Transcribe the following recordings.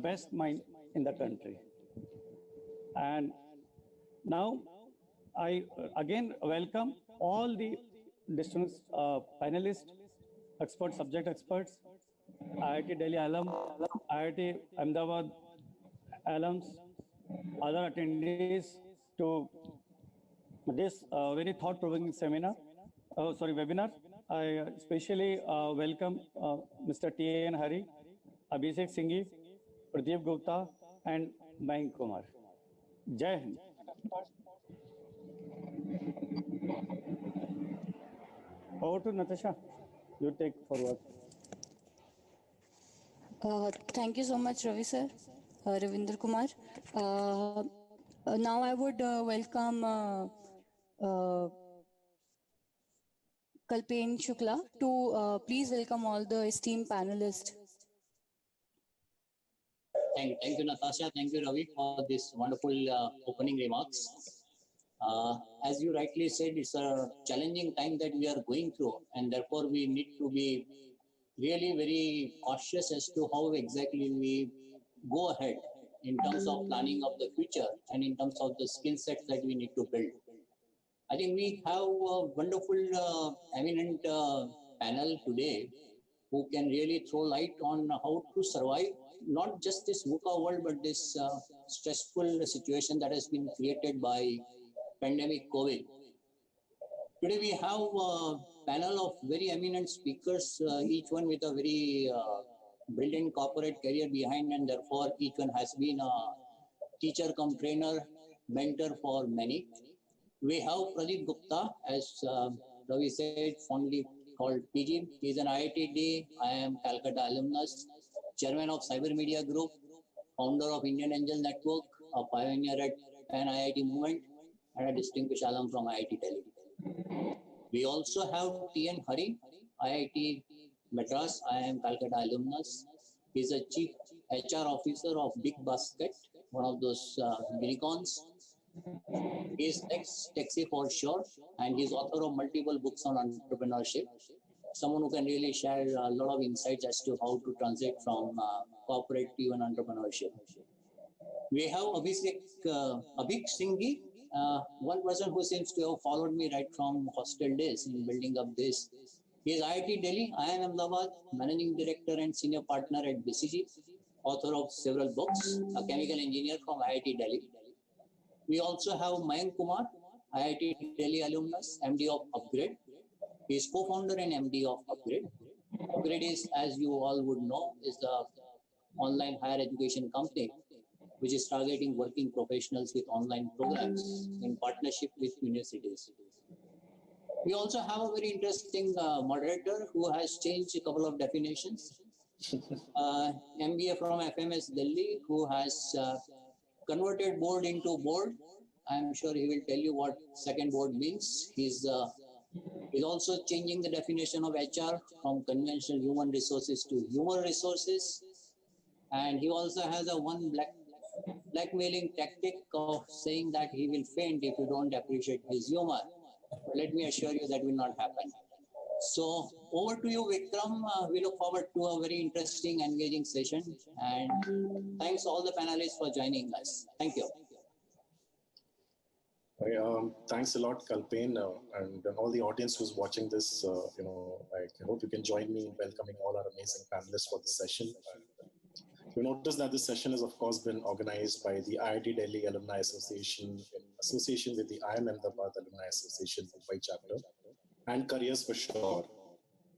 best mind in the country. And now I again welcome all the distinguished panelists, experts, subject experts, IIT Delhi alum, IIT Ahmedabad alums, other attendees to this very thought-provoking webinar. I especially welcome Mr. T.N. Hari, Abhishek Singhi, Pradeep Gupta, and Mayank Kumar. Jai Hind. Over to Natasha. You take forward. Thank you so much, Ravi sir, Ravinder Kumar. Now I would welcome Kalpen Shukla to please welcome all the esteemed panelists. Thank you, Natasha. Thank you, Ravi, for this wonderful opening remarks. As you rightly said, it's a challenging time that we are going through, and therefore we need to be really very cautious as to how exactly we go ahead in terms of planning of the future and in terms of the skill sets that we need to build. I think we have a wonderful, eminent panel today who can really throw light on how to survive not just this VUCA world, but this stressful situation that has been created by pandemic COVID. Today we have a panel of very eminent speakers, each one with a very brilliant corporate career behind, and therefore each one has been a teacher cum trainer, mentor for many. We have Pradeep Gupta, as Ravi said, fondly called PG. He is an IITDAA, IIM Calcutta alumnus, chairman of Cyber Media Group, founder of Indian Angel Network, a pioneer at Pan IIT movement, and a distinguished alum from IIT Delhi. We also have T.N. Hari, IIT Madras, IIM Calcutta alumnus. He is a chief HR officer of Big Basket, one of those unicorns. He is ex-Taxi for sure, and he is author of multiple books on entrepreneurship. Someone who can really share a lot of insights as to how to transit from corporate to even entrepreneurship. We have Abhishek Singhi, one person who seems to have followed me right from hostel days in building up this. He is IIT Delhi, IIM Ahmedabad, managing director and senior partner at BCG, author of several books, a chemical engineer from IIT Delhi. We also have Mayank Kumar, IIT Delhi alumnus, MD of Upgrade. He is co-founder and MD of Upgrade. Upgrade is, as you all would know, is the online higher education company which is targeting working professionals with online programs in partnership with universities. We also have a very interesting moderator who has changed a couple of definitions. MBA from FMS Delhi, who has converted board into board. I'm sure he will tell you what second board means. He's also changing the definition of HR from conventional human resources to human resources. And he also has a blackmailing tactic of saying that he will faint if you don't appreciate his humor. But let me assure you that will not happen. So over to you, Vikram. We look forward to a very interesting, engaging session. And thanks all the panelists for joining us. Thank you. Thanks a lot, Kalpen, and all the audience who's watching this. I hope you can join me in welcoming all our amazing panelists for this session. You notice that this session has, of course, been organized by the IIT Delhi Alumni Association in association with the IIM Ahmedabad Alumni Association Mumbai Chapter and Careers for Sure.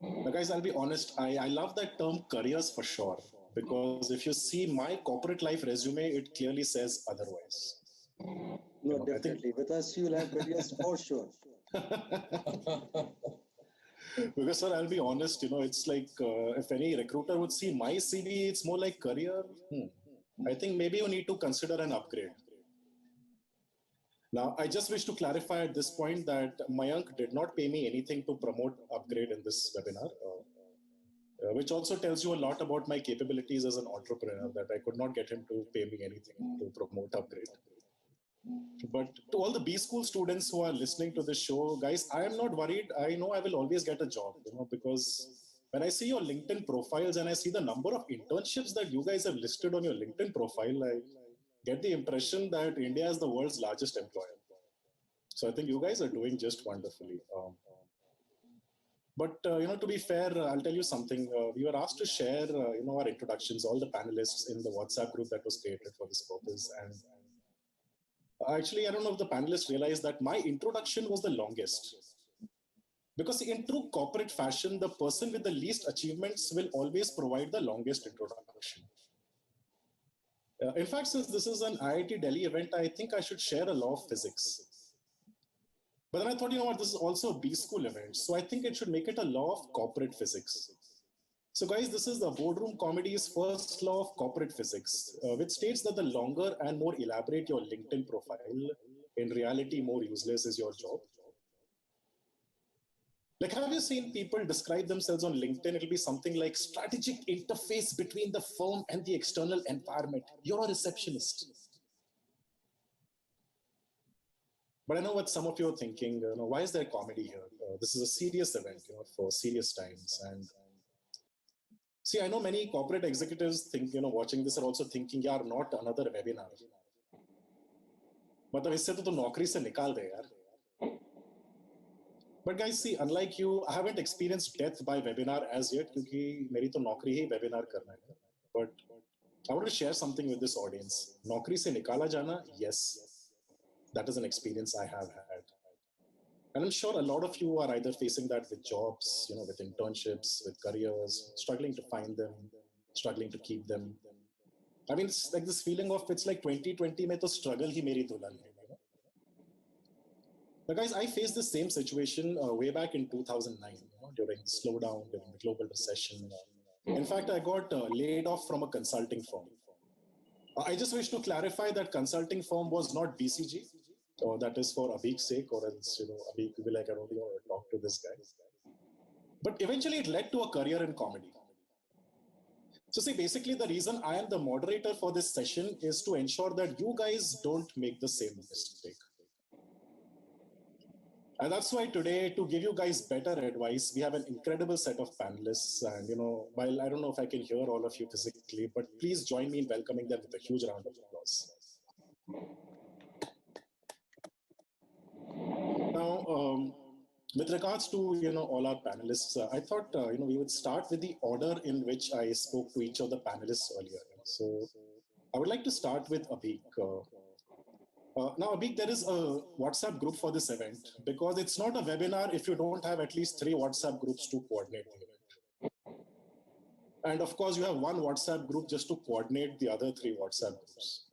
Now, guys, I'll be honest, I love that term careers for sure, because if you see my corporate life resume, it clearly says otherwise. No, definitely. With us, you'll have careers for sure. Because, sir, I'll be honest, it's like if any recruiter would see my CV, it's more like career. I think maybe you need to consider an upgrade. Now, I just wish to clarify at this point that Mayank did not pay me anything to promote Upgrade in this webinar, which also tells you a lot about my capabilities as an entrepreneur, that I could not get him to pay me anything to promote Upgrade. But to all the B school students who are listening to this show, guys, I am not worried. I know I will always get a job, because when I see your LinkedIn profiles and I see the number of internships that you guys have listed on your LinkedIn profile, I get the impression that India is the world's largest employer. So I think you guys are doing just wonderfully. But to be fair, I'll tell you something. We were asked to share, our introductions, all the panelists in the WhatsApp group that was created for this purpose. And actually, I don't know if the panelists realized that my introduction was the longest. Because in true corporate fashion, the person with the least achievements will always provide the longest introduction. In fact, since this is an IIT Delhi event, I think I should share a law of physics. But then I thought, you know what, this is also a B school event. So I think it should make it a law of corporate physics. So guys, this is the Boardroom Comedy's first law of corporate physics, which states that the longer and more elaborate your LinkedIn profile, in reality, more useless is your job. Like, have you seen people describe themselves on LinkedIn? It'll be something like strategic interface between the firm and the external environment. You're a receptionist. But I know what some of you are thinking, why is there comedy here? This is a serious event, for serious times. And see, I know many corporate executives think, watching this are also thinking, yaar, not another webinar. Matlab isse to naukri se nikal de yaar. But guys, see, unlike you, I haven't experienced death by webinar as yet, because meri to naukri hi webinar karna hai. But I want to share something with this audience. Naukri se nikala jana, yes. That is an experience I have had. And I'm sure a lot of you are either facing that with jobs, with internships, with careers, struggling to find them, struggling to keep them. I mean, it's like this feeling of, it's like 2020 mein to struggle hi meri dulan hai. But guys, I faced the same situation way back in 2009, during the slowdown, during the global recession. In fact, I got laid off from a consulting firm. I just wish to clarify that consulting firm was not BCG. That is for Abhi's sake, or else, Abhi will be like, I don't even want to talk to this guy. But eventually it led to a career in comedy. So see, basically the reason I am the moderator for this session is to ensure that you guys don't make the same mistake. And that's why today, to give you guys better advice, we have an incredible set of panelists. And, while I don't know if I can hear all of you physically, but please join me in welcoming them with a huge round of applause. Now, with regards to, all our panelists, I thought, we would start with the order in which I spoke to each of the panelists earlier. So I would like to start with Abhi. Now, Abhi, there is a WhatsApp group for this event, because it's not a webinar if you don't have at least 3 WhatsApp groups to coordinate the event. And of course, you have one WhatsApp group just to coordinate the other 3 WhatsApp groups.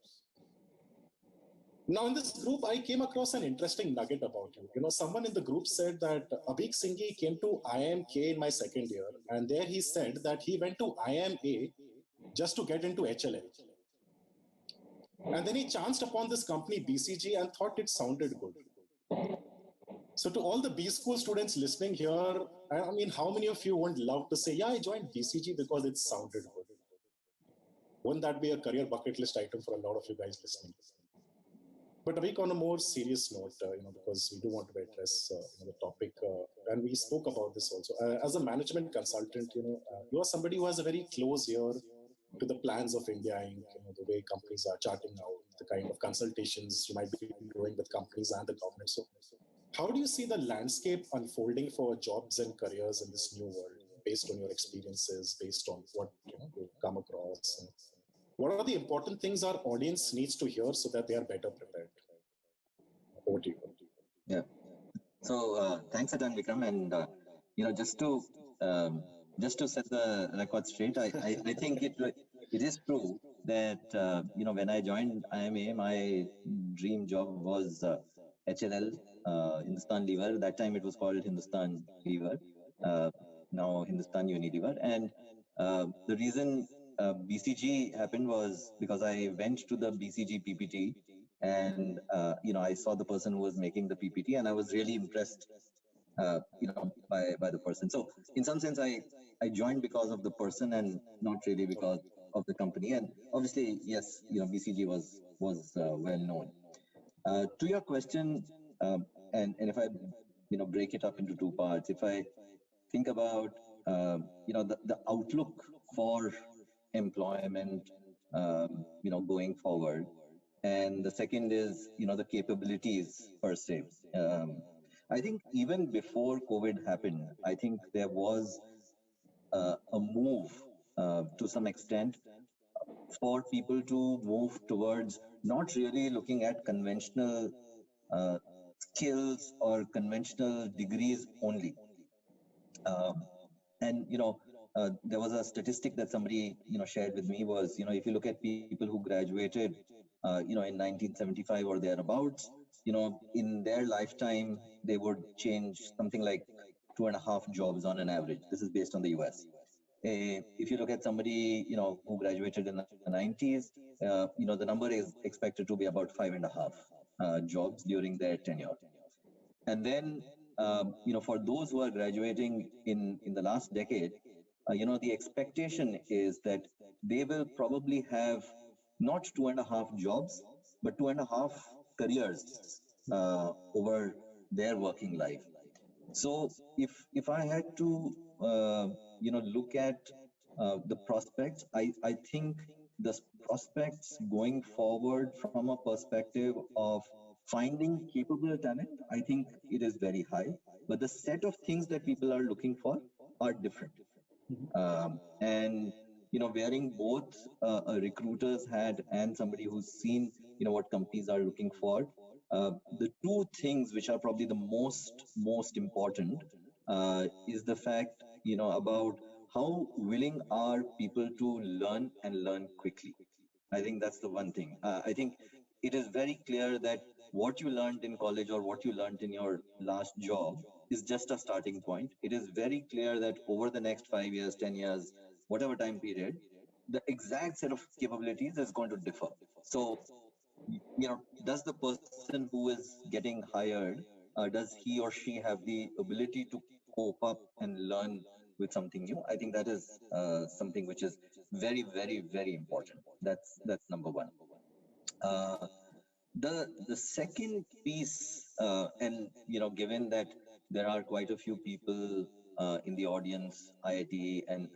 Now, in this group, I came across an interesting nugget about you. Someone in the group said that Abhi Singhi came to IIMK in my second year, and there he said that he went to IIMA just to get into HLL. And then he chanced upon this company BCG and thought it sounded good. So to all the B school students listening here, I mean, how many of you would love to say, yeah, I joined BCG because it sounded good? Wouldn't that be a career bucket list item for a lot of you guys listening? But Avik, on a more serious note, because we do want to address the topic, and we spoke about this also. As a management consultant, you are somebody who has a very close ear to the plans of India Inc., the way companies are charting out, the kind of consultations you might be doing with companies and the government. So how do you see the landscape unfolding for jobs and careers in this new world, based on your experiences, based on what you've come across? And what are the important things our audience needs to hear so that they are better prepared? Over to you. Yeah. So thanks again, Vikram. And just to set the record straight, I think it is true that when I joined IMA, my dream job was HLL, Hindustan Lever. That time it was called Hindustan Lever. Now Hindustan Unilever. And the reason BCG happened was because I went to the BCG PPT, and I saw the person who was making the PPT, and I was really impressed by the person. So in some sense, I joined because of the person and not really because of the company. And obviously, yes, BCG was well known. To your question, and if I break it up into 2 parts, if I think about the outlook for employment, going forward. And the second is, the capabilities per se. I think even before COVID happened, I think there was a move to some extent for people to move towards not really looking at conventional uh, skills or conventional degrees only. And there was a statistic that somebody shared with me was, if you look at people who graduated in 1975 or thereabouts, in their lifetime they would change something like 2.5 jobs on an average. This is based on the US. If you look at somebody who graduated in the 90s, the number is expected to be about 5.5 jobs during their tenure. And then for those who are graduating in the last decade, the expectation is that they will probably have not 2.5 jobs, but 2.5 careers over their working life. So if I had to look at the prospects, I think the prospects going forward from a perspective of finding capable talent, I think it is very high. But the set of things that people are looking for are different. And wearing both a recruiter's hat and somebody who's seen what companies are looking for, the two things which are probably the most important is the fact about how willing are people to learn and learn quickly. I think that's the one thing. I think it is very clear that what you learned in college or what you learned in your last job is just a starting point. It is very clear that over the next 5 years, 10 years, whatever time period, the exact set of capabilities is going to differ. So, does the person who is getting hired, does he or she have the ability to cope up and learn with something new? I think that is something which is very, very, very important. That's number one. The second piece, and given that there are quite a few people in the audience, IIT and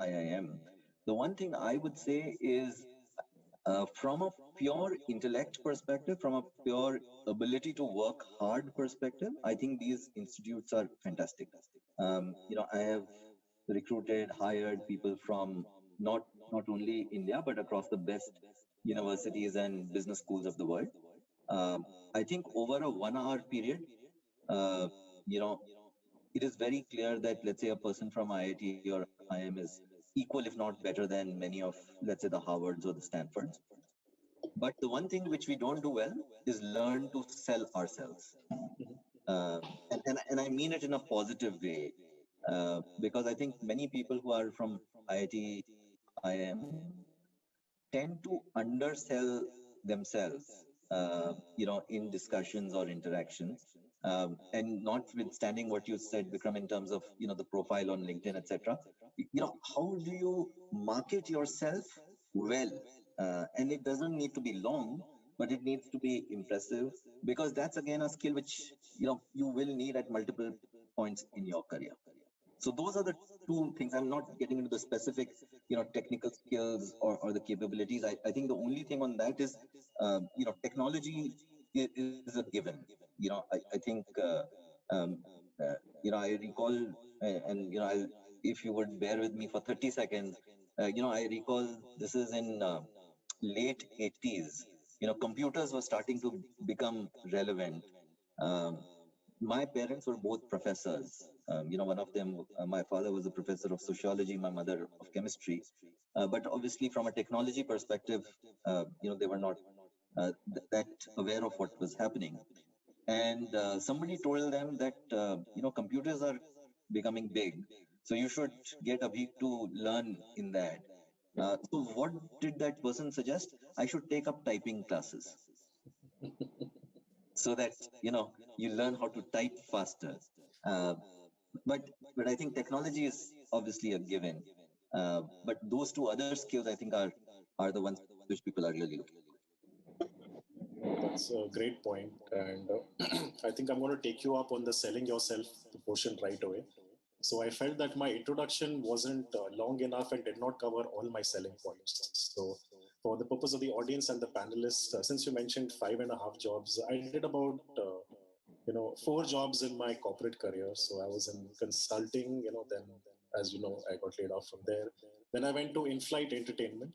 IIM, the one thing I would say is, from a pure intellect perspective, from a pure ability to work hard perspective, I think these institutes are fantastic. I have recruited, hired people from not only India, but across the best universities and business schools of the world. I think over a 1 hour period, uh, it is very clear that, let's say, a person from IIT or IIM is equal, if not better than many of, let's say, the Harvards or the Stanfords. But the one thing which we don't do well is learn to sell ourselves. And I mean it in a positive way, because I think many people who are from IIT, IIM tend to undersell themselves, in discussions or interactions. And notwithstanding what you said, Vikram, in terms of, the profile on LinkedIn, etc., how do you market yourself well? And it doesn't need to be long, but it needs to be impressive, because that's again a skill which, you will need at multiple points in your career. So those are the two things. I'm not getting into the specific, technical skills or the capabilities. I think the only thing on that is, technology is a given. I think, I recall, and, if you would bear with me for 30 seconds, I recall this is in late 80s. Computers were starting to become relevant. Um, my parents were both professors. One of them, my father was a professor of sociology, my mother of chemistry. But obviously, from a technology perspective, they were not that aware of what was happening. And somebody told them that, computers are becoming big, so you should get Abhi to learn in that. So what did that person suggest? I should take up typing classes, so that you learn how to type faster. Uh, but I think technology is obviously a given. But those two other skills, I think, are the ones which people are really looking for. That's a great point. And I think I'm going to take you up on the selling yourself portion right away. So I felt that my introduction wasn't long enough and did not cover all my selling points. So for the purpose of the audience and the panelists, since you mentioned 5.5 jobs, I did about 4 jobs in my corporate career. So I was in consulting, then as you know, I got laid off from there. Then I went to in-flight entertainment,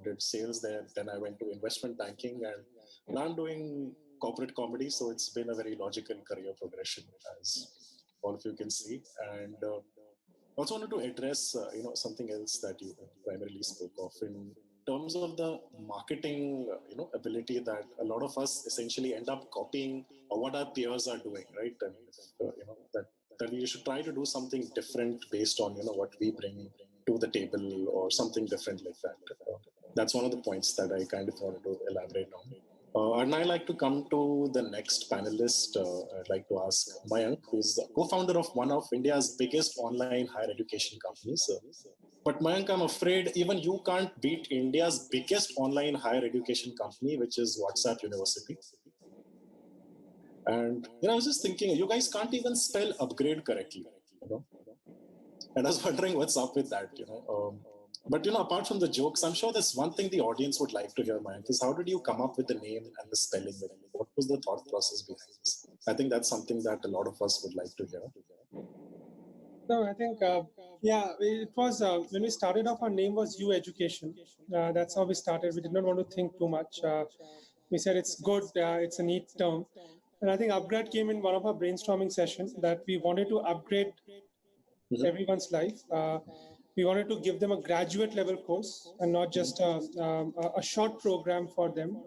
did sales there. Then I went to investment banking, and now I'm doing corporate comedy. So it's been a very logical career progression, as all of you can see. And also wanted to address, something else that you primarily spoke of in terms of the marketing, ability that a lot of us essentially end up copying what our peers are doing, right? And that we should try to do something different based on what we bring to the table or something different like that. That's one of the points that I kind of wanted to elaborate on. And I'd like to come to the next panelist. I'd like to ask Mayank, who's the co-founder of one of India's biggest online higher education companies. But Mayank, I'm afraid even you can't beat India's biggest online higher education company, which is WhatsApp University. And I was just thinking, you guys can't even spell upgrade correctly, And I was wondering what's up with that, But apart from the jokes, I'm sure there's one thing the audience would like to hear, Mayank, is how did you come up with the name and the spelling? What was the thought process behind this? I think that's something that a lot of us would like to hear. No, I think, it was when we started off, our name was U Education. That's how we started. We did not want to think too much. We said it's good, it's a neat term. And I think upgrade came in one of our brainstorming sessions that we wanted to upgrade everyone's life. We wanted to give them a graduate level course and not just a short program for them.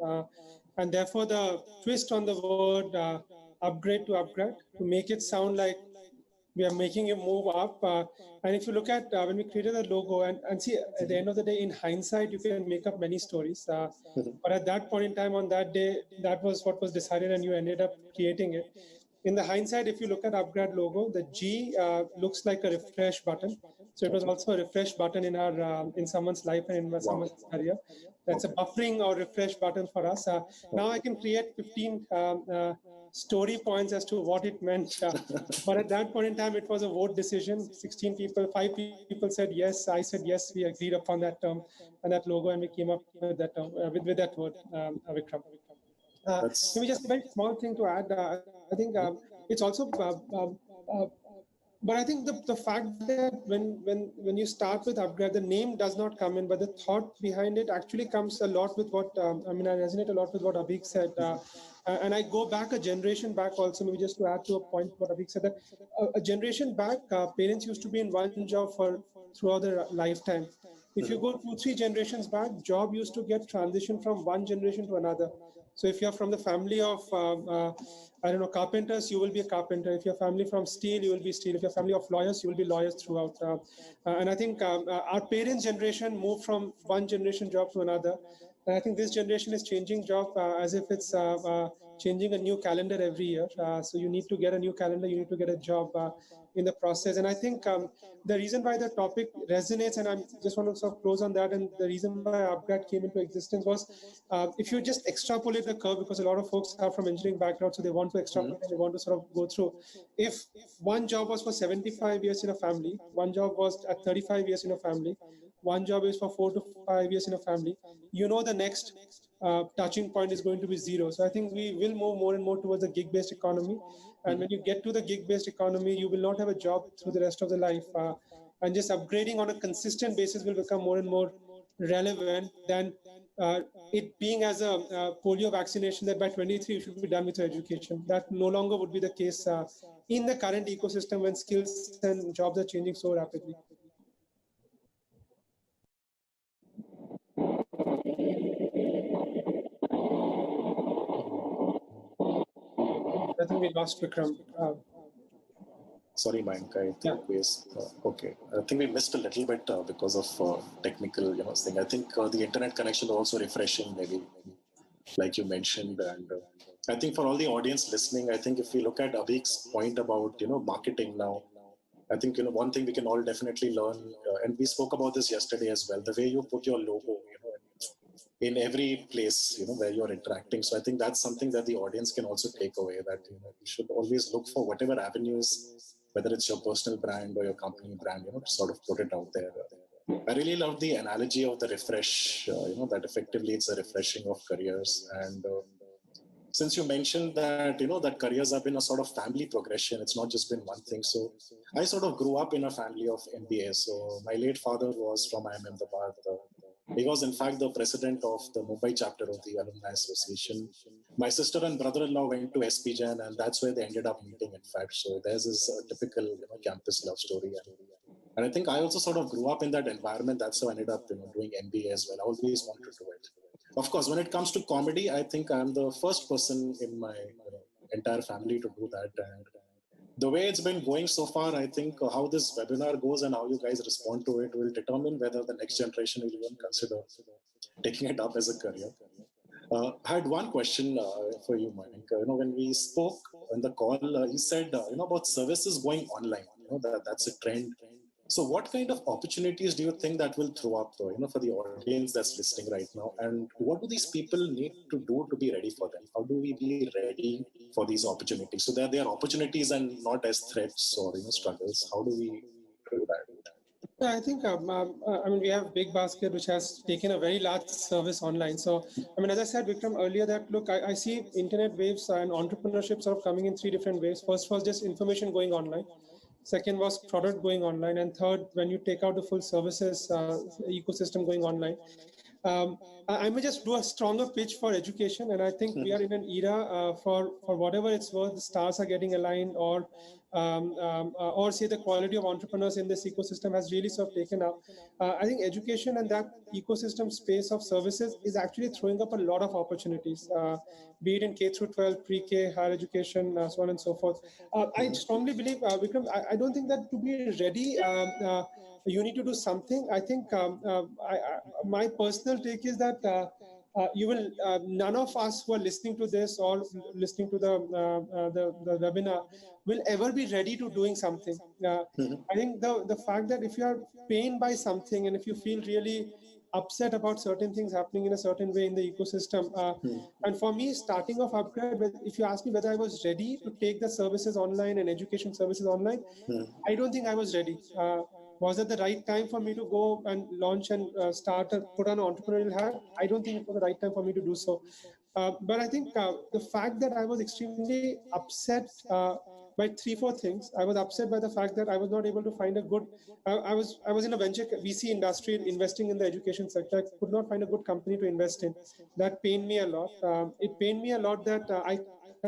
And therefore, the twist on the word upgrade to make it sound like we are making you move up. And if you look at when we created the logo and see, at the end of the day, in hindsight, you can make up many stories. But at that point in time, on that day, that was what was decided and you ended up creating it. In the hindsight, if you look at upgrade logo, the G looks like a refresh button. So it was also a refresh button in our in someone's life and in someone's career. That's a buffering or refresh button for us. Now I can create 15 story points as to what it meant. But at that point in time, it was a vote decision. 16 people, 5 people said yes. I said yes. We agreed upon that term and that logo, and we came up with that term, with that word, Vikram. Maybe just a very small thing to add. I think it's also, but I think the fact that when you start with upgrade, the name does not come in, but the thought behind it actually comes a lot with what I resonate a lot with what Abhik said. And I go back a generation back also, maybe just to add to a point what Abhik said, that a generation back, parents used to be in one job throughout their lifetime. If you go 2-3 generations back, job used to get transitioned from one generation to another. So if you're from the family of, carpenters, you will be a carpenter. If you're family from steel, you will be steel. If you're family of lawyers, you will be lawyers throughout. And I think our parents' generation moved from one generation job to another. And I think this generation is changing job as if it's changing a new calendar every year. So you need to get a new calendar, you need to get a job in the process. And I think the reason why the topic resonates, and I just want to sort of close on that, and the reason why upgrade came into existence was if you just extrapolate the curve, because a lot of folks are from engineering background, so they want to extrapolate and they want to sort of go through. If one job was for 75 years in a family, one job was at 35 years in a family, one job is for 4 to 5 years in a family, the next touching point is going to be zero. So I think we will move more and more towards the gig-based economy. And when you get to the gig-based economy, you will not have a job through the rest of the life. And just upgrading on a consistent basis will become more and more relevant than it being as a polio vaccination that by 23 you should be done with your education. That no longer would be the case in the current ecosystem when skills and jobs are changing so rapidly. I think we lost Vikram. Sorry, Mayank. I think okay. I think we missed a little bit because of technical, thing. I think the internet connection was also refreshing, maybe like you mentioned. And I think for all the audience listening, I think if we look at Abhik's point about marketing now, I think one thing we can all definitely learn, and we spoke about this yesterday as well. The way you put your logo, in every place, where you're interacting. So I think that's something that the audience can also take away, that you should always look for whatever avenues whether it's your personal brand or your company brand, to sort of put it out there. I really love the analogy of the refresh, that effectively it's a refreshing of careers. And since you mentioned that, that careers have been a sort of family progression, it's not just been one thing. So I sort of grew up in a family of MBAs. So my late father was from IIM Ahmedabad. He was, in fact, the president of the Mumbai Chapter of the Alumni Association. My sister and brother-in-law went to SP Jain, and that's where they ended up meeting, in fact. So theirs is a typical campus love story. And I think I also sort of grew up in that environment. That's how I ended up doing MBA as well. I always wanted to do it. Of course, when it comes to comedy, I think I'm the first person in my entire family to do that. And the way it's been going so far, I think how this webinar goes and how you guys respond to it will determine whether the next generation will even consider taking it up as a career. I had one question for you, Manik. When we spoke on the call, you said about services going online. That's a trend. So what kind of opportunities do you think that will throw up, for the audience that's listening right now? And what do these people need to do to be ready for them? How do we be ready for these opportunities? So that they are opportunities and not as threats or struggles. How do we do that? Yeah, I think, we have Big Basket, which has taken a very large service online. So, as I said, Vikram, earlier that, look, I see internet waves and entrepreneurship sort of coming in three different ways. First was just information going online. Second was product going online. And third, when you take out the full services ecosystem going online. I may just do a stronger pitch for education. And I think we are in an era for whatever it's worth, the stars are getting aligned, or say the quality of entrepreneurs in this ecosystem has really sort of taken up. I think education and that ecosystem space of services is actually throwing up a lot of opportunities, be it in K through 12, pre-K, higher education, so on and so forth. I strongly believe, Vikram, I don't think that to be ready, you need to do something. I think my personal take is that none of us who are listening to this or listening to the webinar will ever be ready to doing something. I think the fact that if you are pained by something and if you feel really upset about certain things happening in a certain way in the ecosystem, and for me, starting off Upgrade, if you ask me whether I was ready to take the services online and education services online, I don't think I was ready. Was it the right time for me to go and launch and put on an entrepreneurial hat? I don't think it was the right time for me to do so. But I think the fact that I was extremely upset by 3-4 things. I was upset by the fact that I was not able to find a good. I was in a venture VC industry investing in the education sector. I could not find a good company to invest in. That pained me a lot. It pained me a lot that I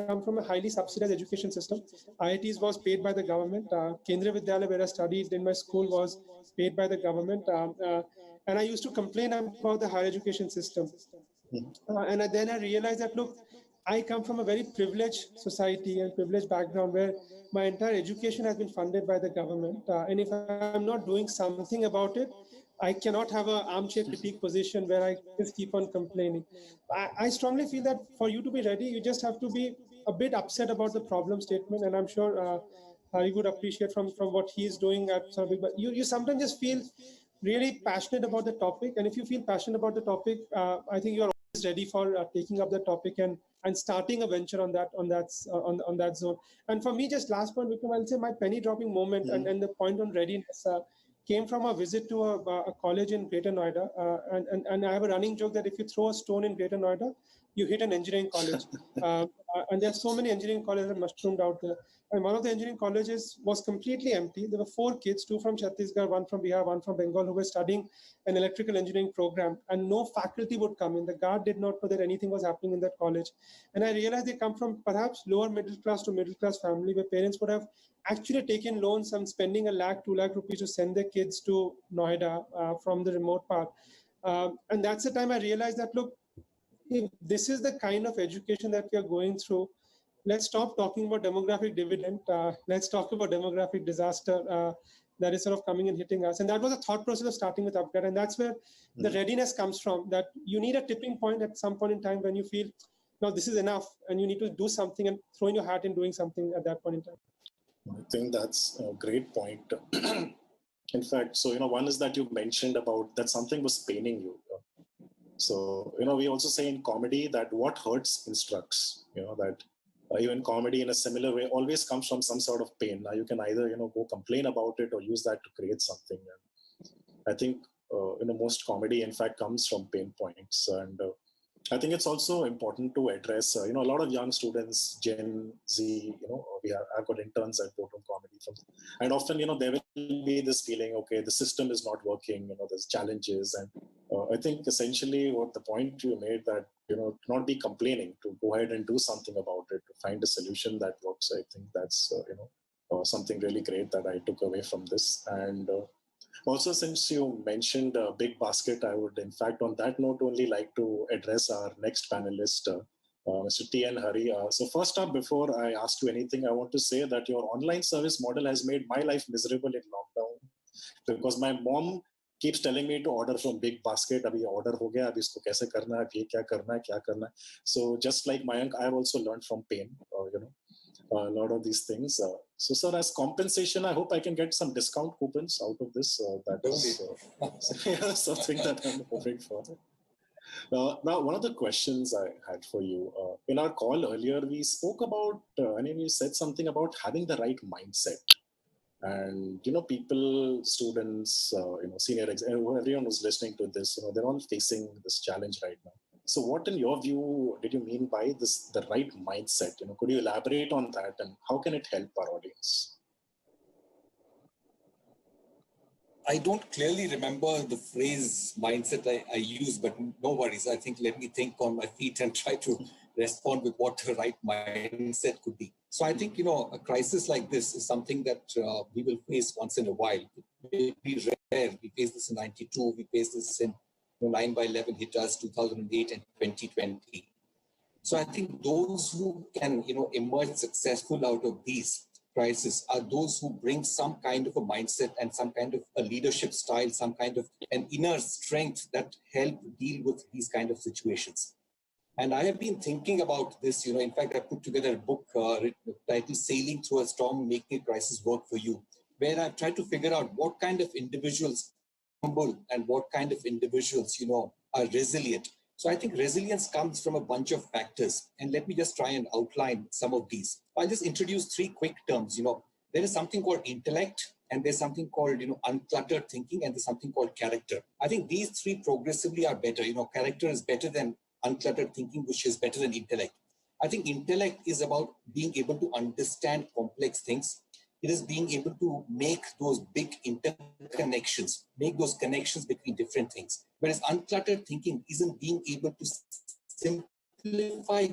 come from a highly subsidized education system. IITs was paid by the government. Kendriya Vidyalaya, where I studied in my school, was paid by the government. And I used to complain about the higher education system. And then I realized that, look, I come from a very privileged society and privileged background where my entire education has been funded by the government. And if I'm not doing something about it, I cannot have an armchair critique position where I just keep on complaining. I strongly feel that for you to be ready, you just have to be a bit upset about the problem statement. And I'm sure Hari would appreciate from what he's doing at something. But you sometimes just feel really passionate about the topic. And if you feel passionate about the topic, I think you're always ready for taking up the topic and starting a venture on that zone. And for me, just last point, Vikram, I'll say my penny dropping moment and the point on readiness came from a visit to a college in Greater Noida. And I have a running joke that if you throw a stone in Greater Noida, you hit an engineering college. And there are so many engineering colleges that mushroomed out there. And one of the engineering colleges was completely empty. There were 4 kids, 2 from Chhattisgarh, 1 from Bihar, 1 from Bengal, who were studying an electrical engineering program, and no faculty would come in. The guard did not know that anything was happening in that college. And I realized they come from perhaps lower middle class to middle class family, where parents would have actually taken loans and spending $1 lakh, 2 lakh rupees to send their kids to Noida from the remote part. And that's the time I realized that, look, if this is the kind of education that we are going through, let's stop talking about demographic dividend. Let's talk about demographic disaster that is sort of coming and hitting us. And that was a thought process of starting with Upgrade. And that's where the readiness comes from, that you need a tipping point at some point in time when you feel, no, this is enough, and you need to do something and throw in your hat in doing something at that point in time. I think that's a great point. In fact, so, one is that you mentioned about that something was paining you. So, we also say in comedy that what hurts instructs, that even comedy in a similar way always comes from some sort of pain. Now you can either, go complain about it or use that to create something. And I think, most comedy in fact comes from pain points. And I think it's also important to address, a lot of young students, Gen Z, I've got interns at Boardroom Comedy. And often, there will be this feeling, okay, the system is not working, there's challenges. And I think essentially what the point you made that, not be complaining, to go ahead and do something about it, to find a solution that works. I think that's, something really great that I took away from this. And also, since you mentioned Big Basket, I would, in fact, on that note, only like to address our next panelist, Mr. T.N. Hari. So first up, before I ask you anything, I want to say that your online service model has made my life miserable in lockdown, because my mom keeps telling me to order from Big Basket. Abhi order ho gaya, abhi isko kaise karna hai, ye kya karna hai. So just like Mayank, I have also learned from pain, a lot of these things. So, sir, as compensation, I hope I can get some discount coupons out of this. That is something that I'm hoping for. Now, one of the questions I had for you, in our call earlier, we spoke about, we said something about having the right mindset. And, people, students, senior everyone who's listening to this, they're all facing this challenge right now. So what, in your view, did you mean by this, the right mindset? Could you elaborate on that, and how can it help our audience? I don't clearly remember the phrase mindset I used, but no worries. I think let me think on my feet and try to respond with what the right mindset could be. So I think, a crisis like this is something that we will face once in a while. It will be rare. We faced this in 92. We faced this in 9/11 hit us, 2008 and 2020. So I think those who can, emerge successful out of these crises are those who bring some kind of a mindset and some kind of a leadership style, some kind of an inner strength that help deal with these kind of situations. And I have been thinking about this, in fact, I put together a book titled Sailing Through a Storm, Making a Crisis Work for You, where I've tried to figure out what kind of individuals humble and what kind of individuals, are resilient. So I think resilience comes from a bunch of factors. And let me just try and outline some of these. I'll just introduce three quick terms. There is something called intellect, and there's something called, uncluttered thinking, and there's something called character. I think these three progressively are better. Character is better than uncluttered thinking, which is better than intellect. I think intellect is about being able to understand complex things. It is being able to make those big interconnections, make those connections between different things. Whereas uncluttered thinking isn't being able to simplify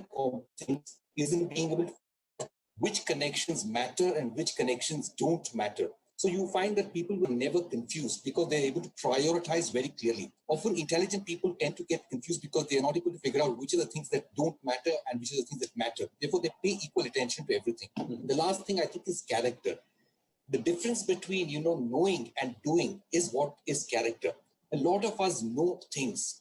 things, isn't being able to which connections matter and which connections don't matter. So you find that people were never confused because they're able to prioritize very clearly. Often intelligent people tend to get confused because they're not able to figure out which are the things that don't matter and which are the things that matter. Therefore, they pay equal attention to everything. The last thing I think is character. The difference between, knowing and doing is what is character. A lot of us know things,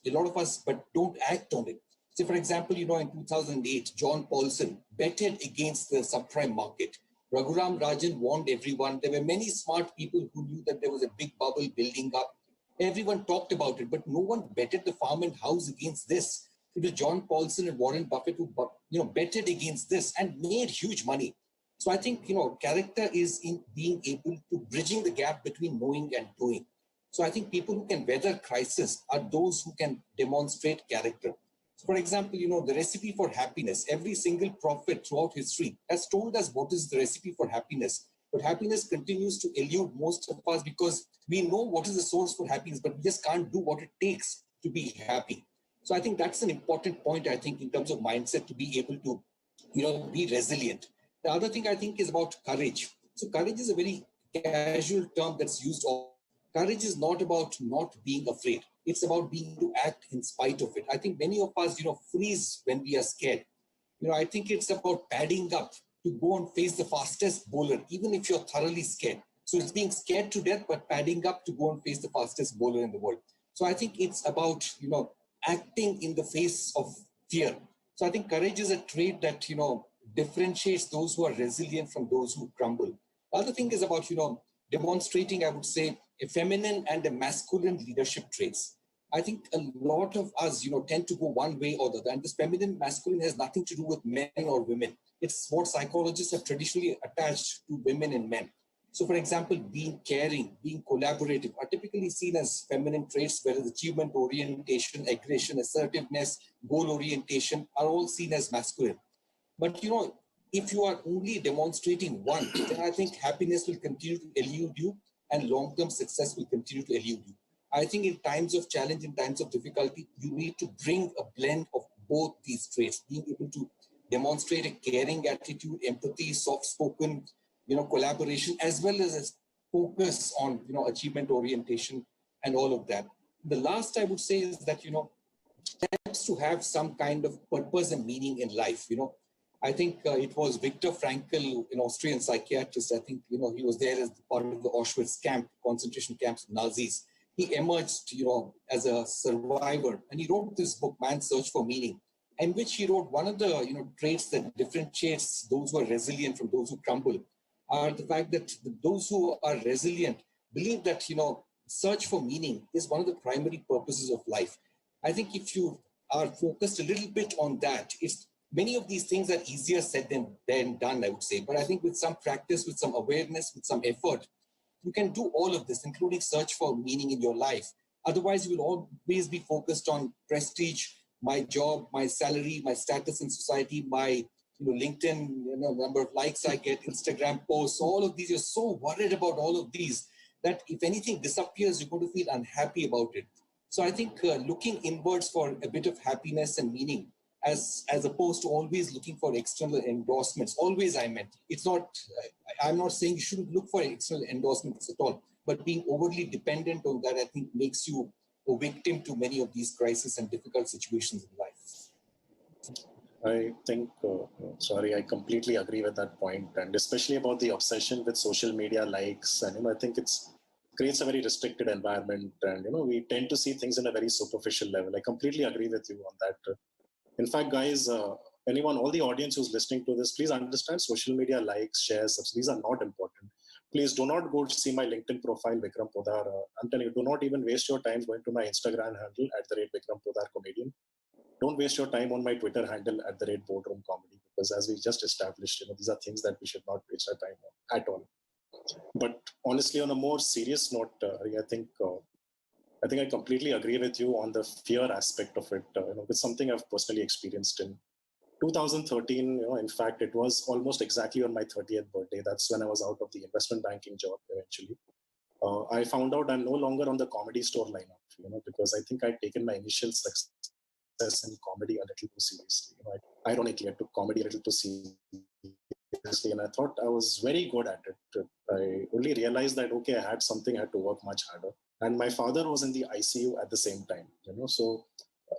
but don't act on it. So for example, in 2008, John Paulson betted against the subprime market. Raghuram Rajan warned everyone. There were many smart people who knew that there was a big bubble building up. Everyone talked about it, but no one betted the farm and house against this. It was John Paulson and Warren Buffett who, betted against this and made huge money. So I think, character is in being able to bridging the gap between knowing and doing. So I think people who can weather crisis are those who can demonstrate character. So for example, the recipe for happiness, every single prophet throughout history has told us what is the recipe for happiness. But happiness continues to elude most of us because we know what is the source for happiness, but we just can't do what it takes to be happy. So I think that's an important point, I think, in terms of mindset, to be able to, be resilient. The other thing I think is about courage. So courage is a very casual term that's used. Courage is not about not being afraid. It's about being able to act in spite of it. I think many of us, freeze when we are scared. I think it's about padding up to go and face the fastest bowler, even if you're thoroughly scared. So it's being scared to death, but padding up to go and face the fastest bowler in the world. So I think it's about, acting in the face of fear. So I think courage is a trait that, differentiates those who are resilient from those who crumble. The other thing is about, demonstrating, I would say, a feminine and a masculine leadership traits. I think a lot of us, tend to go one way or the other. And this feminine masculine has nothing to do with men or women. It's what psychologists have traditionally attached to women and men. So, for example, being caring, being collaborative are typically seen as feminine traits, whereas achievement orientation, aggression, assertiveness, goal orientation are all seen as masculine. But, if you are only demonstrating one, then I think happiness will continue to elude you and long-term success will continue to elude you. I think in times of challenge, in times of difficulty, you need to bring a blend of both these traits, being able to demonstrate a caring attitude, empathy, soft-spoken, collaboration, as well as a focus on, achievement orientation and all of that. The last I would say is that, helps to have some kind of purpose and meaning in life. I think it was Viktor Frankl, an Austrian psychiatrist. I think, he was there as part of the Auschwitz camp, concentration camps of Nazis. He emerged, as a survivor, and he wrote this book, Man's Search for Meaning, in which he wrote one of the, traits that differentiates those who are resilient from those who crumble are the fact that those who are resilient believe that, search for meaning is one of the primary purposes of life. I think if you are focused a little bit on that, it's many of these things are easier said than done, I would say. But I think with some practice, with some awareness, with some effort, you can do all of this, including search for meaning in your life. Otherwise, you will always be focused on prestige, my job, my salary, my status in society, my LinkedIn, number of likes I get, Instagram posts, all of these. You're so worried about all of these that if anything disappears, you're going to feel unhappy about it. So I think looking inwards for a bit of happiness and meaning, as opposed to always looking for external endorsements. Always, I meant. It's not, I'm not saying you shouldn't look for external endorsements at all, but being overly dependent on that, I think, makes you a victim to many of these crises and difficult situations in life. I think, I completely agree with that point, and especially about the obsession with social media likes, and I think it's creates a very restricted environment, and we tend to see things in a very superficial level. I completely agree with you on that. In fact, guys, anyone, all the audience who's listening to this, please understand social media likes, shares, these are not important. Please do not go to see my LinkedIn profile, Vikram Podar. I'm telling you, do not even waste your time going to my Instagram handle @Vikram Podar Comedian. Don't waste your time on my Twitter handle @Boardroom Comedy, because as we just established, these are things that we should not waste our time on at all. But honestly, on a more serious note, I think I completely agree with you on the fear aspect of it. It's something I've personally experienced in 2013. In fact, it was almost exactly on my 30th birthday. That's when I was out of the investment banking job eventually. I found out I'm no longer on the Comedy Store lineup, because I think I'd taken my initial success in comedy a little too seriously. Ironically, I took comedy a little too seriously, and I thought I was very good at it. I only realized that, okay, I had something, I had to work much harder. And my father was in the ICU at the same time, so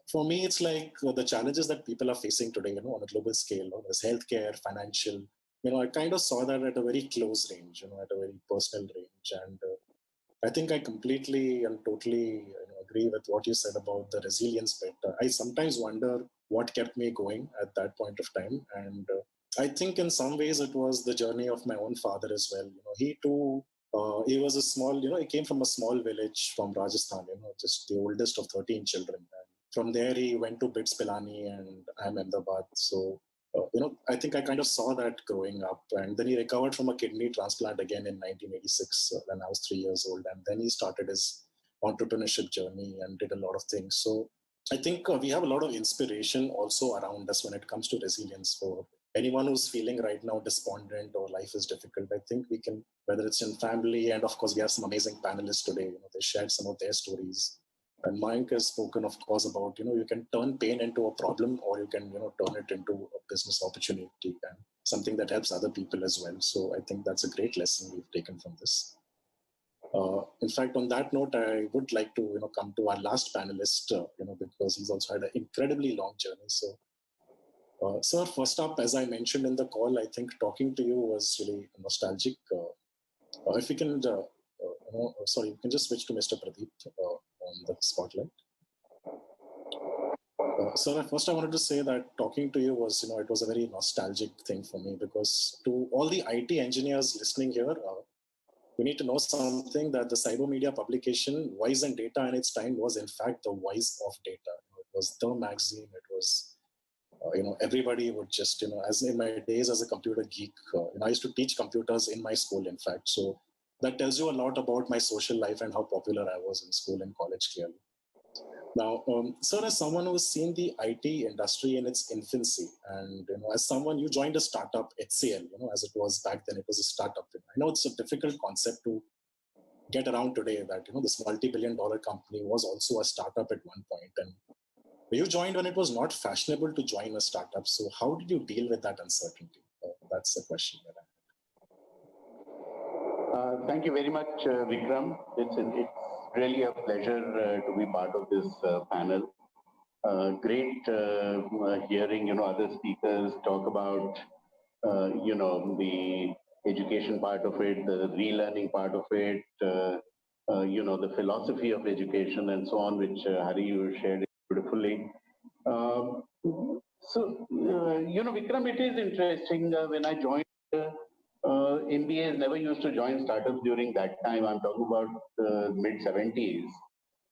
for me, it's like the challenges that people are facing today, on a global scale, there's healthcare, financial, I kind of saw that at a very close range, at a very personal range. And I think I completely and totally agree with what you said about the resilience bit. I sometimes wonder what kept me going at that point of time. And I think in some ways it was the journey of my own father as well. He too, he was a small, he came from a small village from Rajasthan, just the oldest of 13 children. And from there, he went to Bits Pilani and Ahmedabad. So, I think I kind of saw that growing up. And then he recovered from a kidney transplant again in 1986 when I was 3 years old. And then he started his entrepreneurship journey and did a lot of things. So I think we have a lot of inspiration also around us when it comes to resilience. For anyone who's feeling right now despondent or life is difficult, I think we can, whether it's in family, and of course we have some amazing panelists today, they shared some of their stories. And Mayank has spoken, of course, about, you can turn pain into a problem, or you can, turn it into a business opportunity and something that helps other people as well. So I think that's a great lesson we've taken from this. In fact, on that note, I would like to, come to our last panelist, because he's also had an incredibly long journey. So, sir, first up, as I mentioned in the call, I think talking to you was really nostalgic. If we can, sorry, you can just switch to Mr. Pradeep on the spotlight. Sir, first I wanted to say that talking to you was, it was a very nostalgic thing for me, because to all the IT engineers listening here, we need to know something, that the cyber media publication Voice and Data in its time was in fact the voice of data. It was the magazine. It was, everybody would just, as in my days as a computer geek, I used to teach computers in my school, in fact. So that tells you a lot about my social life and how popular I was in school and college, clearly. Now, sir, as someone who has seen the IT industry in its infancy, and as someone, you joined a startup, HCL, as it was back then, it was a startup. I know it's a difficult concept to get around today, that this multi-billion-dollar company was also a startup at one point, and you joined when it was not fashionable to join a startup. So, how did you deal with that uncertainty? That's the question that I have. Thank you very much, Vikram. It's really a pleasure to be part of this panel. Great hearing, other speakers talk about, the education part of it, the relearning part of it, the philosophy of education and so on, which Hari, you shared beautifully. Vikram, it is interesting when I joined. MBAs never used to join startups during that time. I'm talking about mid-70s.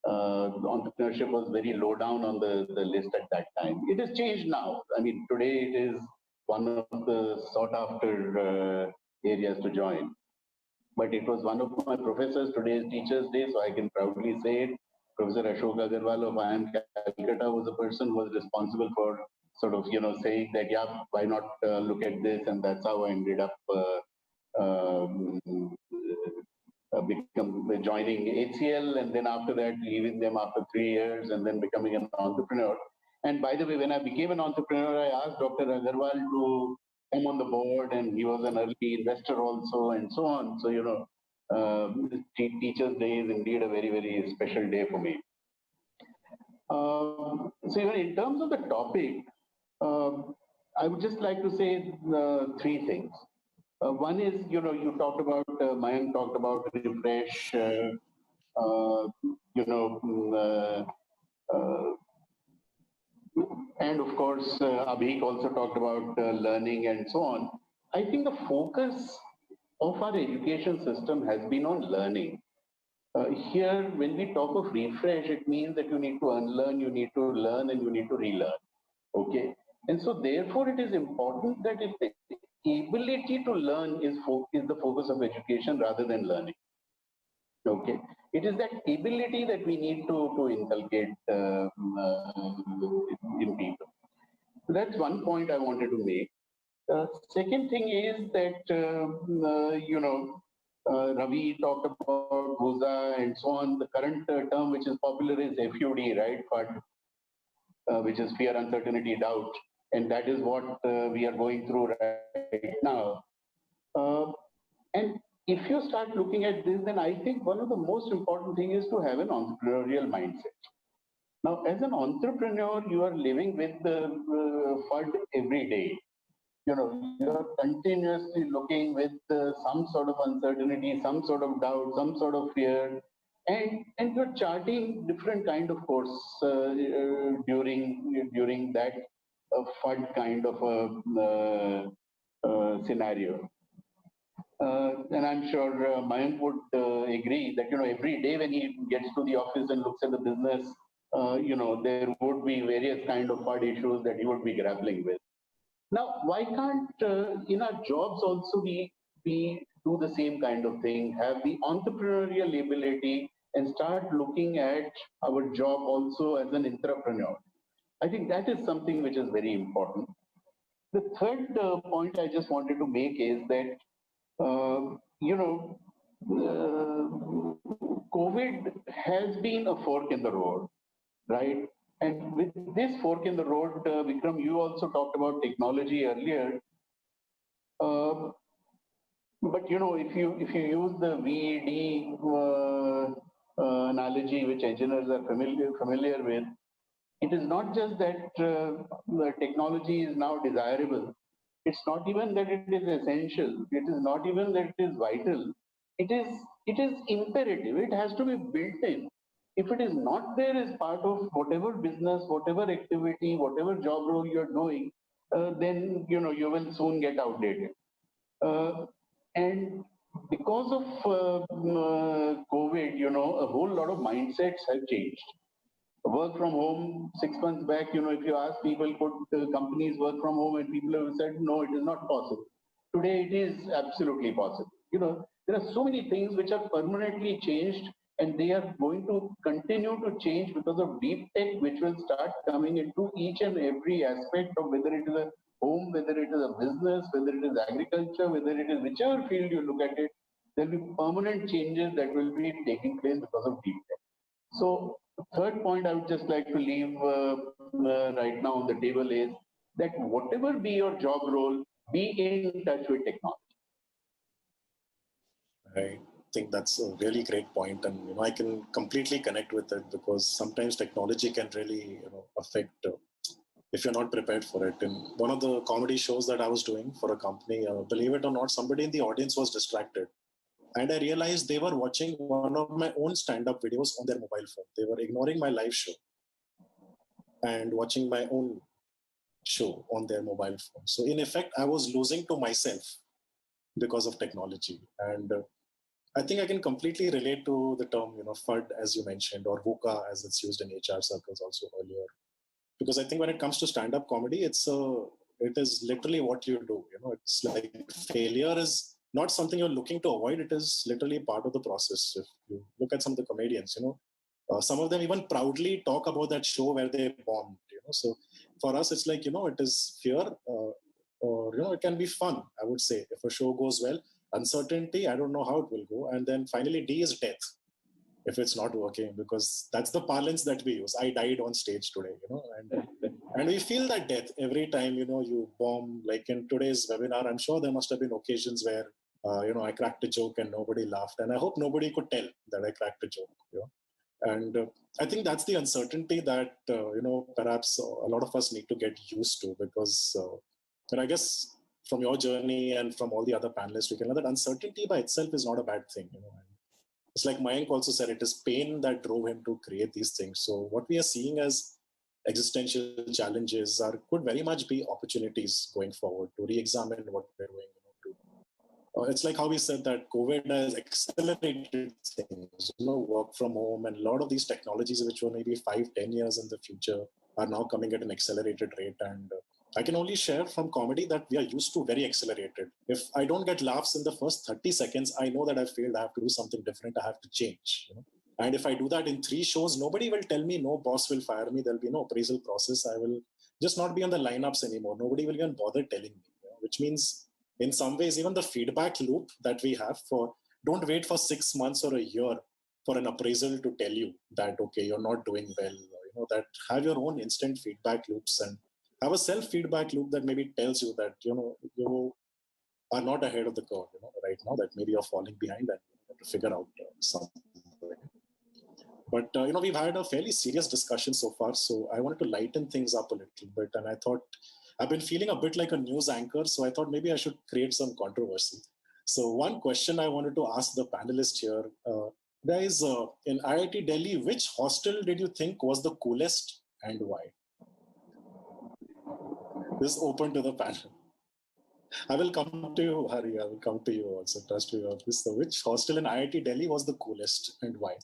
Entrepreneurship was very low down on the list at that time. It has changed now. I mean, today it is one of the sought-after areas to join. But it was one of my professors, today's Teachers' Day, so I can proudly say it. Professor Ashok Agarwal of IIM Calcutta was the person who was responsible for sort of, saying that, yeah, why not look at this? And that's how I ended up joining HCL, and then after that, leaving them after 3 years, and then becoming an entrepreneur. And by the way, when I became an entrepreneur, I asked Dr. Agarwal to come on the board, and he was an early investor also, and so on. So, Teachers' Day is indeed a very, very special day for me. So, in terms of the topic, I would just like to say 3 things. One is, you talked about, Mayank talked about refresh, and of course, Abhik also talked about learning and so on. I think the focus of our education system has been on learning. Here, when we talk of refresh, it means that you need to unlearn, you need to learn, and you need to relearn. Okay. And so, therefore, it is important that the ability to learn is the focus of education rather than learning. Okay. It is that ability that we need to inculcate in people. So that's one point I wanted to make. Second thing is that, Ravi talked about VUSA and so on. The current term which is popular is FUD, right? FUD, which is fear, uncertainty, doubt. And that is what we are going through right now. And if you start looking at this, then I think one of the most important things is to have an entrepreneurial mindset. Now, as an entrepreneur, you are living with the FUD every day. You're continuously looking with some sort of uncertainty, some sort of doubt, some sort of fear, and you're charting different kind of course during that FUD kind of a scenario. And I'm sure Mayank would agree that, every day when he gets to the office and looks at the business, there would be various kind of FUD issues that he would be grappling with. Now, why can't in our jobs also we do the same kind of thing, have the entrepreneurial ability and start looking at our job also as an entrepreneur? I think that is something which is very important. The third point I just wanted to make is that, COVID has been a fork in the road, right? And with this fork in the road, Vikram, you also talked about technology earlier. But if you use the VED analogy, which engineers are familiar with, it is not just that the technology is now desirable. It's not even that it is essential. It is not even that it is vital. It is imperative. It has to be built in. If it is not there as part of whatever business, whatever activity, whatever job role you're doing, then you will soon get outdated. And because of COVID, a whole lot of mindsets have changed. Work from home 6 months back, if you ask people, could companies work from home, and people have said, no, it is not possible. Today, it is absolutely possible. There are so many things which are permanently changed, and they are going to continue to change because of deep tech, which will start coming into each and every aspect of whether it is a home, whether it is a business, whether it is agriculture, whether it is whichever field you look at it, there will be permanent changes that will be taking place because of deep tech. So, third point I would just like to leave right now on the table is that whatever be your job role, be in touch with technology. I think that's a really great point, and I can completely connect with it, because sometimes technology can really affect if you're not prepared for it. In one of the comedy shows that I was doing for a company, believe it or not, somebody in the audience was distracted. And I realized they were watching one of my own stand-up videos on their mobile phone. They were ignoring my live show and watching my own show on their mobile phone. So in effect, I was losing to myself because of technology. And I think I can completely relate to the term, FUD, as you mentioned, or VUCA, as it's used in HR circles also earlier. Because I think when it comes to stand-up comedy, it is literally what you do. It's like failure is not something you're looking to avoid. It is literally part of the process. If you look at some of the comedians, some of them even proudly talk about that show where they bombed. So for us, it's like, it is fear, or it can be fun. I would say if a show goes well, uncertainty, I don't know how it will go, and then finally D is death if it's not working, because that's the parlance that we use. I died on stage today, and we feel that death every time, you bomb. Like in today's webinar, I'm sure there must have been occasions where, I cracked a joke and nobody laughed. And I hope nobody could tell that I cracked a joke. And I think that's the uncertainty that, perhaps a lot of us need to get used to, because, and I guess from your journey and from all the other panelists, we can know that uncertainty by itself is not a bad thing. It's like Mayank also said, it is pain that drove him to create these things. So what we are seeing as existential challenges could very much be opportunities going forward to re-examine what we're doing. It's like how we said that COVID has accelerated things, work from home, and a lot of these technologies which were maybe 5-10 years in the future are now coming at an accelerated rate. And I can only share from comedy that we are used to very accelerated. If I don't get laughs in the first 30 seconds, I know that I failed. I have to do something different. I have to change. And if I do that in 3 shows, nobody will tell me, no boss will fire me. There'll be no appraisal process. I will just not be on the lineups anymore. Nobody will even bother telling me, which means in some ways, even the feedback loop that we have don't wait for 6 months or a year for an appraisal to tell you that, okay, you're not doing well, that have your own instant feedback loops and have a self-feedback loop that maybe tells you that, you are not ahead of the curve, right now, that maybe you're falling behind and you have to figure out something. But, we've had a fairly serious discussion so far, so I wanted to lighten things up a little bit. And I thought, I've been feeling a bit like a news anchor, so I thought maybe I should create some controversy. So one question I wanted to ask the panelists here, guys, in IIT Delhi, which hostel did you think was the coolest and why? This is open to the panel. I will come to you, Hari. I will come to you also. Trust me on this. So which hostel in IIT Delhi was the coolest and why?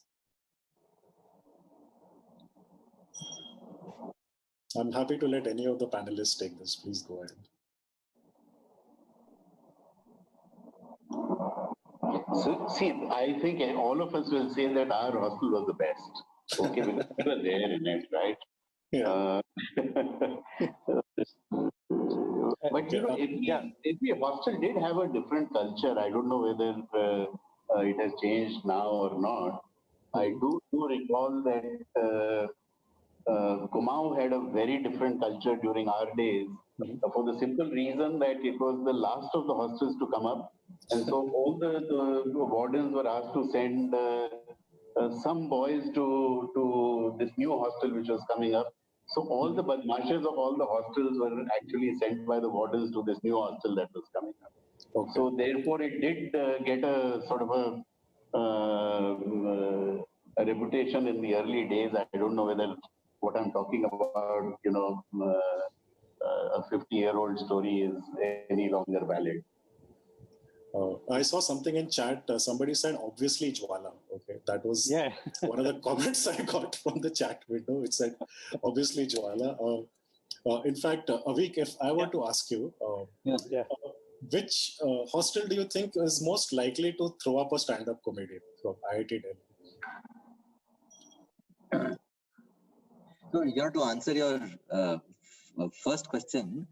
I'm happy to let any of the panelists take this. Please go ahead. So, see, I think all of us will say that our hostel was the best. Okay, because we were there in it, right? Yeah. But every hostel did have a different culture. I don't know whether it has changed now or not. I do recall that Kumaon had a very different culture during our days, for the simple reason that it was the last of the hostels to come up. And so all the wardens were asked to send some boys to this new hostel which was coming up. So all the badmashes of all the hostels were actually sent by the wardens to this new hostel that was coming up. Okay. So therefore it did get a sort of a reputation in the early days. I don't know whether what I'm talking about, a 50-year-old story is any longer valid. I saw something in chat. Somebody said, obviously Jwala. Okay, that was one of the comments I got from the chat window. It said, obviously Jwala. In fact, Avik, if I were to ask you, which hostel do you think is most likely to throw up a stand-up comedian from IIT Delhi? So, to answer your first question,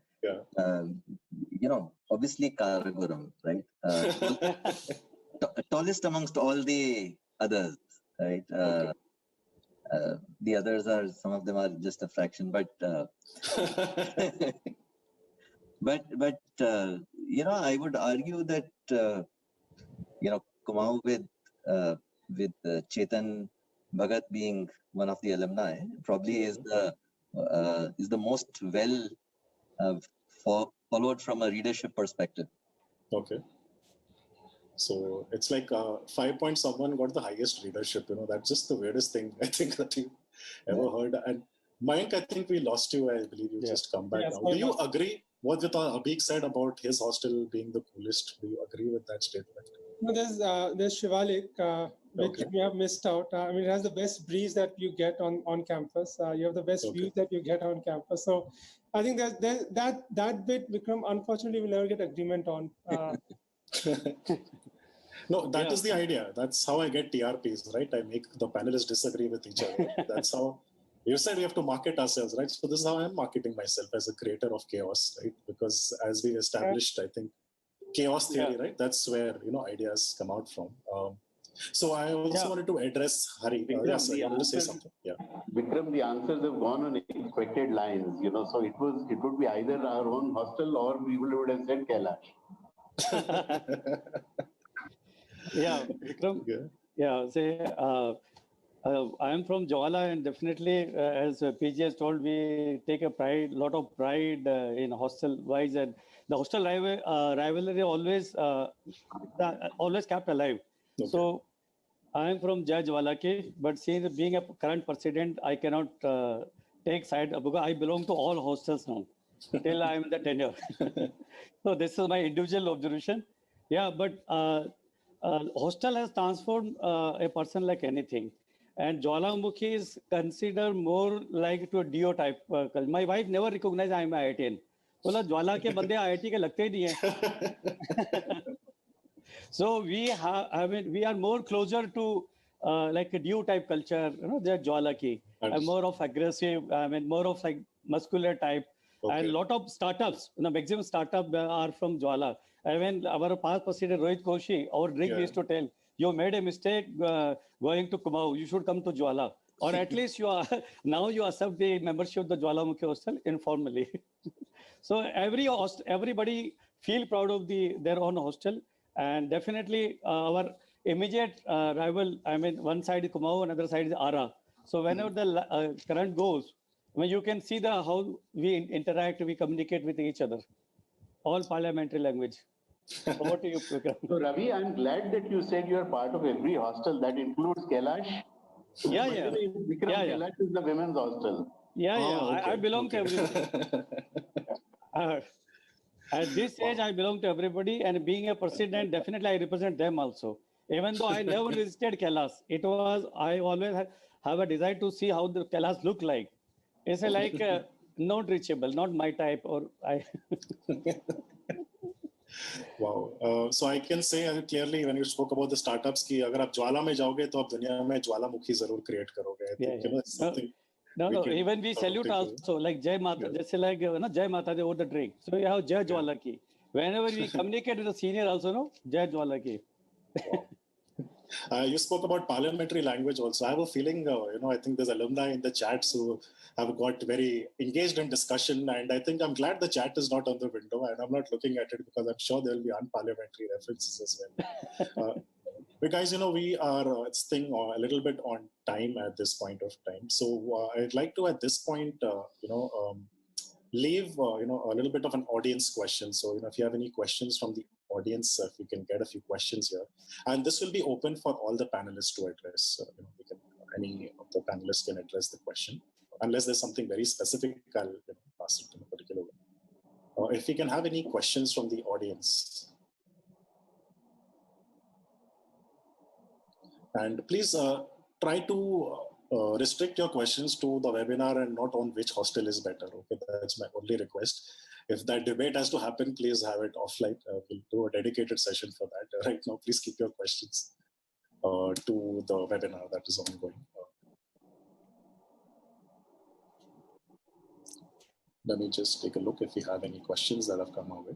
obviously Karakoram, right? Tallest amongst all the others, right? The others some of them are just a fraction, but I would argue that Kumaon with Chetan Bhagat being one of the alumni probably is the most well followed from a readership perspective. Okay. So it's like 5 point someone got the highest readership. That's just the weirdest thing I think that you ever heard. And Mayank, I think we lost you. I believe you just come back now. Do you agree what Abhik said about his hostel being the coolest? Do you agree with that statement? No, there's Shivalik, which we have missed out. I mean, it has the best breeze that you get on campus. You have the best views that you get on campus. So I think that bit, Vikram, unfortunately, we'll never get agreement on. No, that is the idea. That's how I get TRPs, right? I make the panelists disagree with each other. That's how you said we have to market ourselves, right? So this is how I'm marketing myself as a creator of chaos, right? Because as we established, I think chaos theory, right? That's where ideas come out from. So I also wanted to address Hari. Yes, I wanted to say something. Yeah, Vikram, the answers have gone on expected lines. So it would be either our own hostel or people would have said Kailash. Yeah, Vikram. Yeah, say I am from Jwala, and definitely, as PG has told, we take a lot of pride in hostel wise, and the hostel rivalry always kept alive. Okay. So I am from Jwala ke, but being a current president, I cannot take side because I belong to all hostels now till I am the tenure. So this is my individual observation. Yeah, but hostel has transformed a person like anything. And Jwalamukhi is considered more like to a DO type. My wife never recognized I am IITian. बोला ज्वाला के बंदे IIT के लगते ही नहीं है. So we are more closer to like a DO type culture. They're Jwala ki. More of aggressive. More of like muscular type. Okay. And a lot of startups. Maximum startups are from Jwala. Our past president Rohit Koshi, our drink used to tell, you made a mistake going to Kumaon. You should come to Jwala. Or at least now you accept the membership of the Jwalamukhi hostel informally. So everybody feel proud of their own hostel. And definitely our immediate rival, one side is Kumaon, another side is Ara. So whenever the current goes, you can see how we interact, we communicate with each other. All parliamentary language. Over to you, Vikram. So Ravi, I'm glad that you said you are part of every hostel. That includes Kailash. Yeah. Vikram, Kailash is the women's hostel. Yeah. Okay. I belong to everybody. At this age, I belong to everybody, and being a president, definitely I represent them also. Even though I never visited Kailash, I always have a desire to see how the Kailash look like. It's like not reachable, not my type, or I. Wow. So I can say clearly when you spoke about the startups कि अगर आप ज्वाला में जाओगे तो आप दुनिया में ज्वालामुखी जरूर create करोगे. No. Even we salute also like Jai Mata, just like Jai Mata over the drink. So we have Jai Jwala ki. Whenever we communicate with the senior also, Jai Jwala ki. Wow. You spoke about parliamentary language also. I have a feeling, I think there's alumni in the chats who have got very engaged in discussion, and I think I'm glad the chat is not on the window, and I'm not looking at it because I'm sure there will be unparliamentary references as well. But guys, we are a little bit on time at this point of time. So I'd like to, at this point, leave, a little bit of an audience question. So, if you have any questions from the audience, if we can get a few questions here. And this will be open for all the panelists to address. Any of the panelists can address the question. Unless there's something very specific, I'll pass it in a particular way. If we can have any questions from the audience. And please try to restrict your questions to the webinar and not on which hostel is better. Okay, that's my only request. If that debate has to happen, please have it offline. We'll do a dedicated session for that. Right now, please keep your questions to the webinar that is ongoing. Let me just take a look if we have any questions that have come our way.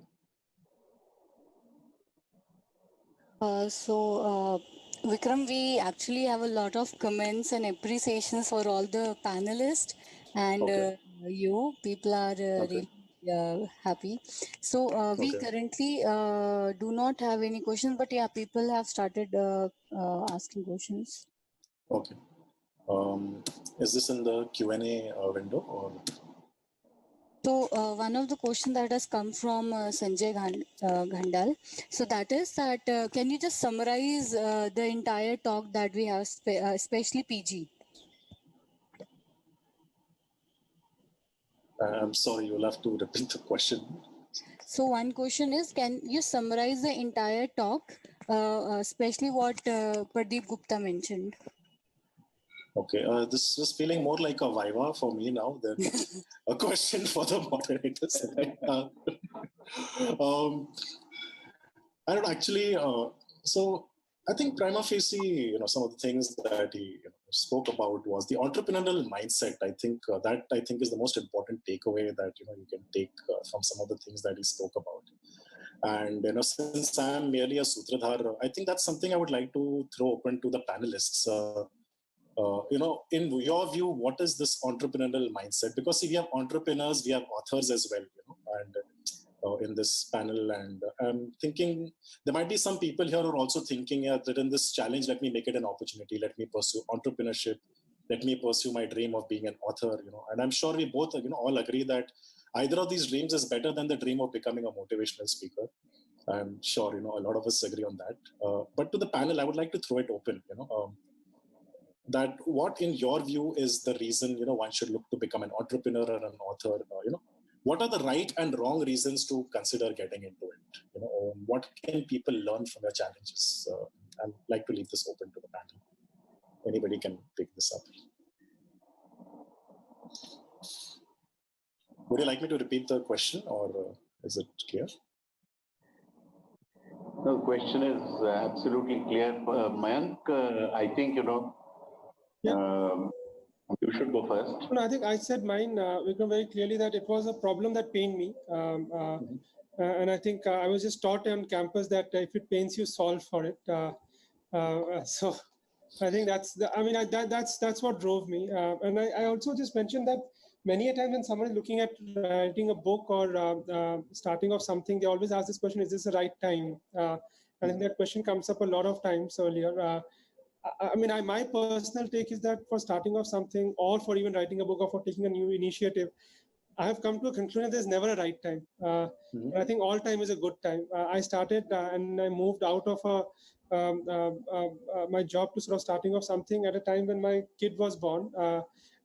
Vikram, we actually have a lot of comments and appreciations for all the panelists and people are really happy. So we currently do not have any questions, but yeah, people have started asking questions. Okay. Is this in the Q&A window or? So one of the questions that has come from Sanjay Ghandal. So that is that, can you just summarize the entire talk that we have, especially PG? I'm sorry, you'll have to repeat the question. So one question is, can you summarize the entire talk, especially what Pradeep Gupta mentioned? Okay, this is feeling more like a viva for me now than a question for the moderators. I don't actually, so I think prima facie, some of the things that he spoke about was the entrepreneurial mindset. I think that is the most important takeaway that, you can take from some of the things that he spoke about. And, since I'm merely a Sutradhar, I think that's something I would like to throw open to the panelists. In your view, what is this entrepreneurial mindset? Because see, we have entrepreneurs, we have authors as well, and in this panel. And I'm thinking there might be some people here who are also thinking that in this challenge, let me make it an opportunity. Let me pursue entrepreneurship. Let me pursue my dream of being an author, And I'm sure we both, all agree that either of these dreams is better than the dream of becoming a motivational speaker. I'm sure, a lot of us agree on that. But to the panel, I would like to throw it open, that what in your view is the reason one should look to become an entrepreneur or an author. What are the right and wrong reasons to consider getting into it? What can people learn from your challenges? I'd like to leave this open to the panel. Anybody can pick this up. Would you like me to repeat the question, or is it clear? The question is absolutely clear. Mayank, I think, you should go first. No, I think I said mine, Vikram, very clearly that it was a problem that pained me. And I think I was just taught on campus that if it pains you, solve for it. So I think that's what drove me. And I also just mentioned that many a times when someone is looking at writing a book or starting off something, they always ask this question, is this the right time? I think that question comes up a lot of times earlier. My personal take is that for starting off something or for even writing a book or for taking a new initiative, I have come to a conclusion there's never a right time. I think all time is a good time. I started and I moved out of my job to sort of starting off something at a time when my kid was born.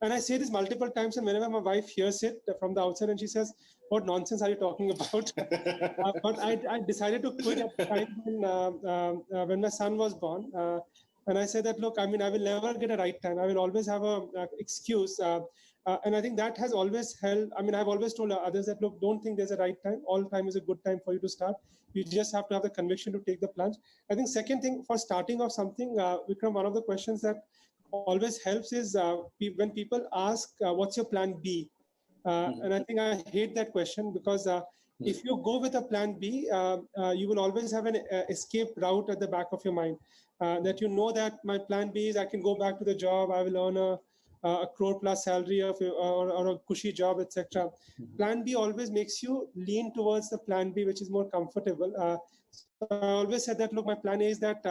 And I say this multiple times, and whenever my wife hears it from the outside and she says, what nonsense are you talking about? But I decided to quit at the time when my son was born. And I said that, look, I will never get a right time. I will always have an excuse. And I think that has always held. I've always told others that, look, don't think there's a right time. All time is a good time for you to start. You just have to have the conviction to take the plunge. I think second thing for starting off something, Vikram, one of the questions that always helps is when people ask, what's your plan B? And I think I hate that question because if you go with a plan B, you will always have an escape route at the back of your mind. That that my plan B is I can go back to the job, I will earn a crore plus salary or a cushy job, etc. Plan B always makes you lean towards the plan B, which is more comfortable. So I always said that, look, my plan A is that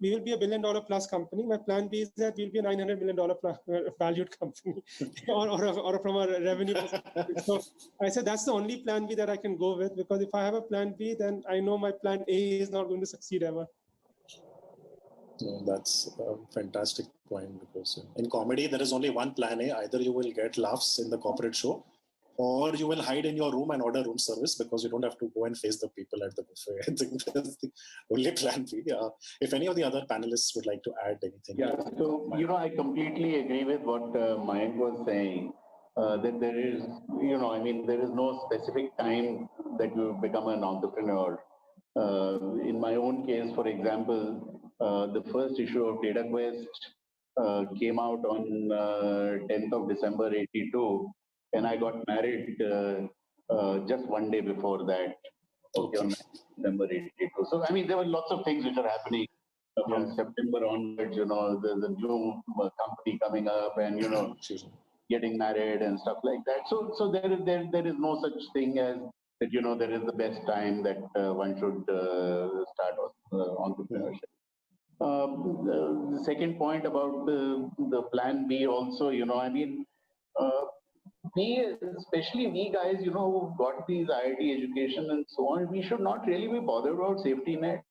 we will be $1 billion plus company. My plan B is that we'll be a $900 million valued company or from a revenue perspective. So I said that's the only plan B that I can go with, because if I have a plan B, then I know my plan A is not going to succeed ever. That's a fantastic point, because in comedy, there is only one plan A. Either you will get laughs in the corporate show, or you will hide in your room and order room service because you don't have to go and face the people at the buffet. I think that's the only plan B. If any of the other panelists would like to add anything. Yeah, so, I completely agree with what Mayank was saying, that there is, there is no specific time that you become an entrepreneur. In my own case, for example, the first issue of DataQuest came out on 10th of December 82, and I got married just one day before that, on December 82. So, there were lots of things which are happening from September onwards. There's a new company coming up, and getting married and stuff like that. So there is no such thing as that. There is the best time that one should start entrepreneurship. The second point about the plan B also, especially we guys, who got these IIT education and so on, we should not really be bothered about safety nets.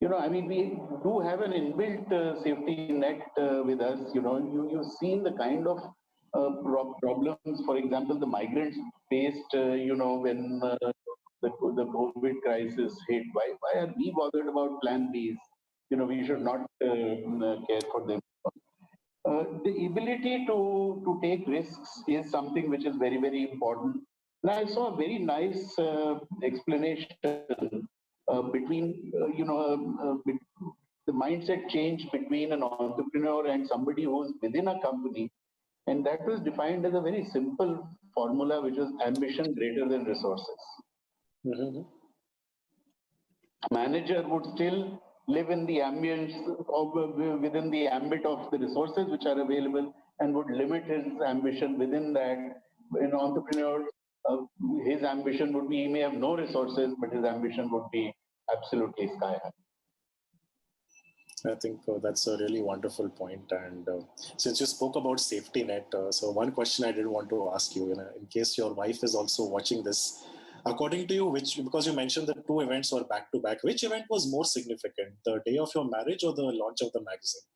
We do have an inbuilt safety net with us. You've seen the kind of problems, for example, the migrants faced, when the COVID crisis hit. Why are we bothered about plan Bs? We should not care for them. The ability to take risks is something which is very, very important. And I saw a very nice explanation between, the mindset change between an entrepreneur and somebody who's within a company. And that was defined as a very simple formula, which was ambition greater than resources. Mm-hmm. Manager would still live in the ambience of within the ambit of the resources which are available, and would limit his ambition within that. An entrepreneur, his ambition would be, he may have no resources, but his ambition would be absolutely sky high. I think that's a really wonderful point. And since you spoke about safety net, so one question I did want to ask you, in case your wife is also watching this, according to you, because you mentioned that two events were back to back, which event was more significant, the day of your marriage or the launch of the magazine?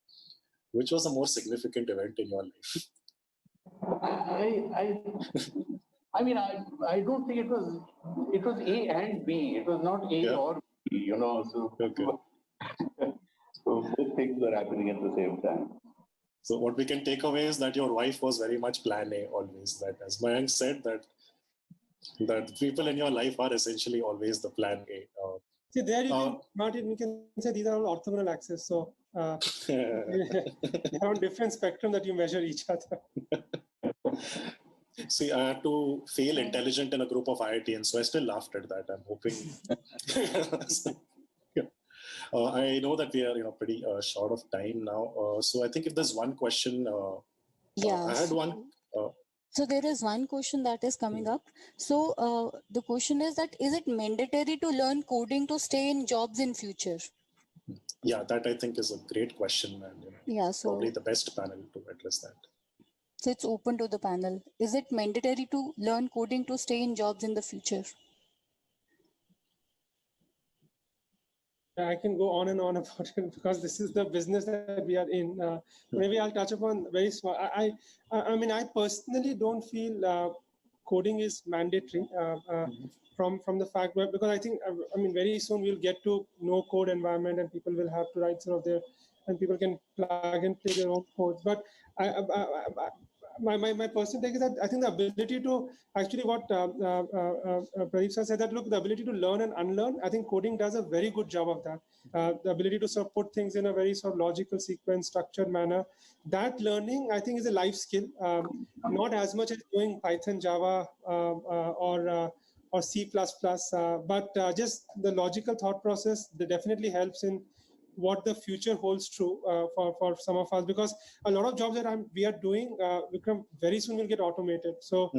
Which was a more significant event in your life? I don't think it was A and B. It was not A or B, so. Okay. So both things were happening at the same time. So what we can take away is that your wife was very much plan A always. That, as Mayank said, that people in your life are essentially always the plan A. See, there Martin, you can say these are all orthogonal axes. So they are on different spectrum that you measure each other. See, I had to feel intelligent in a group of IITians, so I still laughed at that. I'm hoping. I know that we are, pretty short of time now. So I think if there's one question, I had one. So there is one question that is coming up. So the question is that, is it mandatory to learn coding to stay in jobs in future? Yeah, that I think is a great question, and probably the best panel to address that. So it's open to the panel. Is it mandatory to learn coding to stay in jobs in the future? I can go on and on about it because this is the business that we are in. Maybe I'll touch upon very small. I personally don't feel coding is mandatory from the fact that, because I think, very soon we'll get to no code environment and people will have to write sort of their, and people can plug and play their own codes. But my personal take is that I think the ability to actually, what Pradeep sir said, that look, the ability to learn and unlearn, I think coding does a very good job of that. The ability to sort of put things in a very sort of logical sequence, structured manner. That learning, I think, is a life skill, not as much as doing Python, Java, or C++, but just the logical thought process that definitely helps in what the future holds true for some of us, because a lot of jobs that we are doing, Vikram, very soon will get automated. So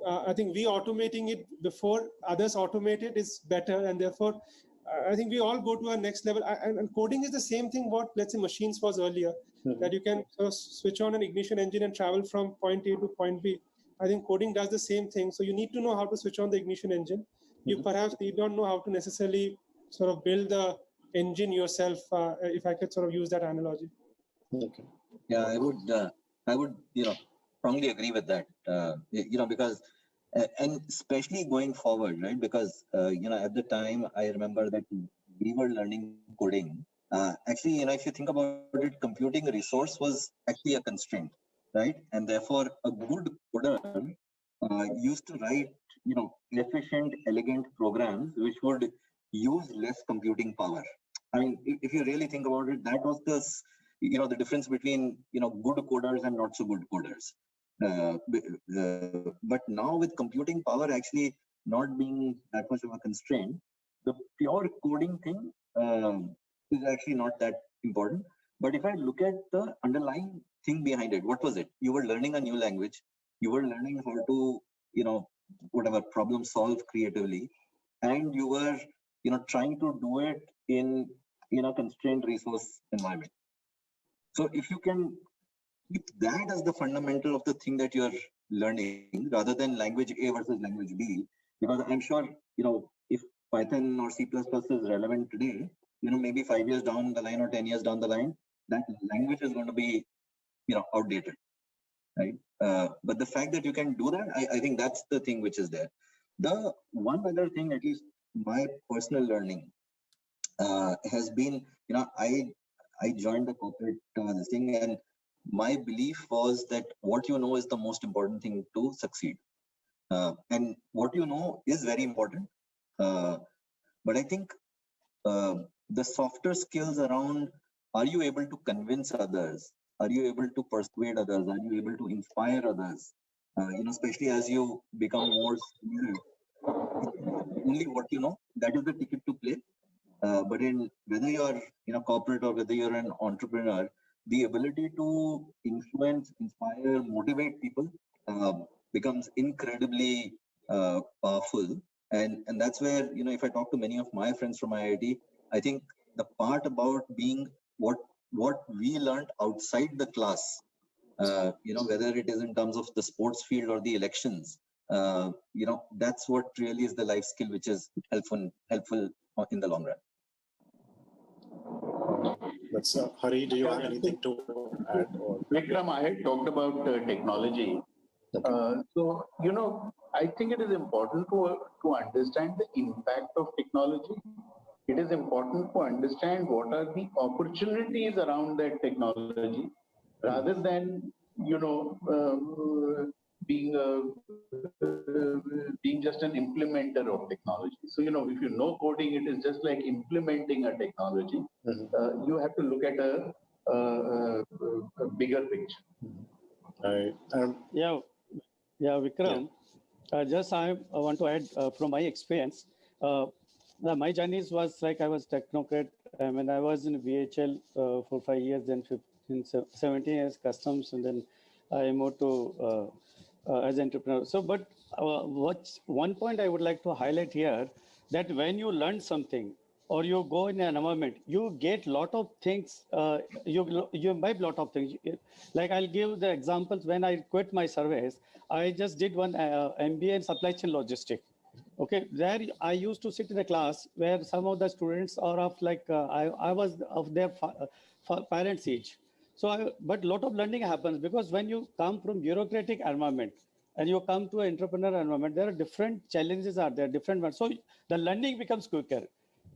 I think we automating it before others automate it is better, and therefore I think we all go to our next level. And coding is the same thing what, let's say, machines was earlier, that you can sort of switch on an ignition engine and travel from point A to point B. I think coding does the same thing. So you need to know how to switch on the ignition engine. You perhaps need not know how to necessarily sort of build the engine yourself, if I could sort of use that analogy. Okay. Yeah, I would, strongly agree with that. Because and especially going forward, right? Because at the time I remember that we were learning coding. Actually, if you think about it, computing resource was actually a constraint, right? And therefore, a good coder used to write, efficient, elegant programs which would use less computing power. I mean, if you really think about it, that was the difference between good coders and not so good coders. But now with computing power actually not being that much of a constraint, the pure coding thing is actually not that important. But if I look at the underlying thing behind it, what was it? You were learning a new language. You were learning how to, whatever, problem solve creatively, and you were, trying to do it in a constrained resource environment. So if you can keep that as the fundamental of the thing that you're learning, rather than language A versus language B, because I'm sure, if Python or C++ is relevant today, maybe 5 years down the line or 10 years down the line, that language is going to be, outdated, right? But the fact that you can do that, I think that's the thing which is there. The one other thing, at least my personal learning, has been, I joined the corporate this thing, and my belief was that what you know is the most important thing to succeed. And what you know is very important. But I think the softer skills around, are you able to convince others? Are you able to persuade others? Are you able to inspire others? Especially as you become more skilled, only what you know, that is the ticket to play. But in whether you're corporate or whether you're an entrepreneur, the ability to influence, inspire, motivate people becomes incredibly powerful. And that's where, if I talk to many of my friends from IIT, I think the part about being what we learned outside the class, whether it is in terms of the sports field or the elections, that's what really is the life skill which is helpful in the long run. That's Hari, do you have anything to add? Or? Vikram, I had talked about technology. Okay. So, I think it is important to understand the impact of technology. It is important to understand what are the opportunities around that technology, rather than, being just an implementer of technology. So, if you know coding, it is just like implementing a technology. Mm-hmm. You have to look at a bigger picture. Yeah, Vikram. I want to add from my experience. My journey was like I was technocrat. When I was in VHL for 5 years, then 17 years customs, and then I moved to as an entrepreneur. So, but one point I would like to highlight here, that when you learn something or you go in an environment, you get lot of things. You imbibe lot of things. Like I'll give the examples. When I quit my service, I just did one MBA in supply chain logistics. Okay, there I used to sit in a class where some of the students are of like I was of their parents' age. So, but a lot of learning happens because when you come from bureaucratic environment and you come to an entrepreneur environment, there are different challenges are there, different ones. So the learning becomes quicker.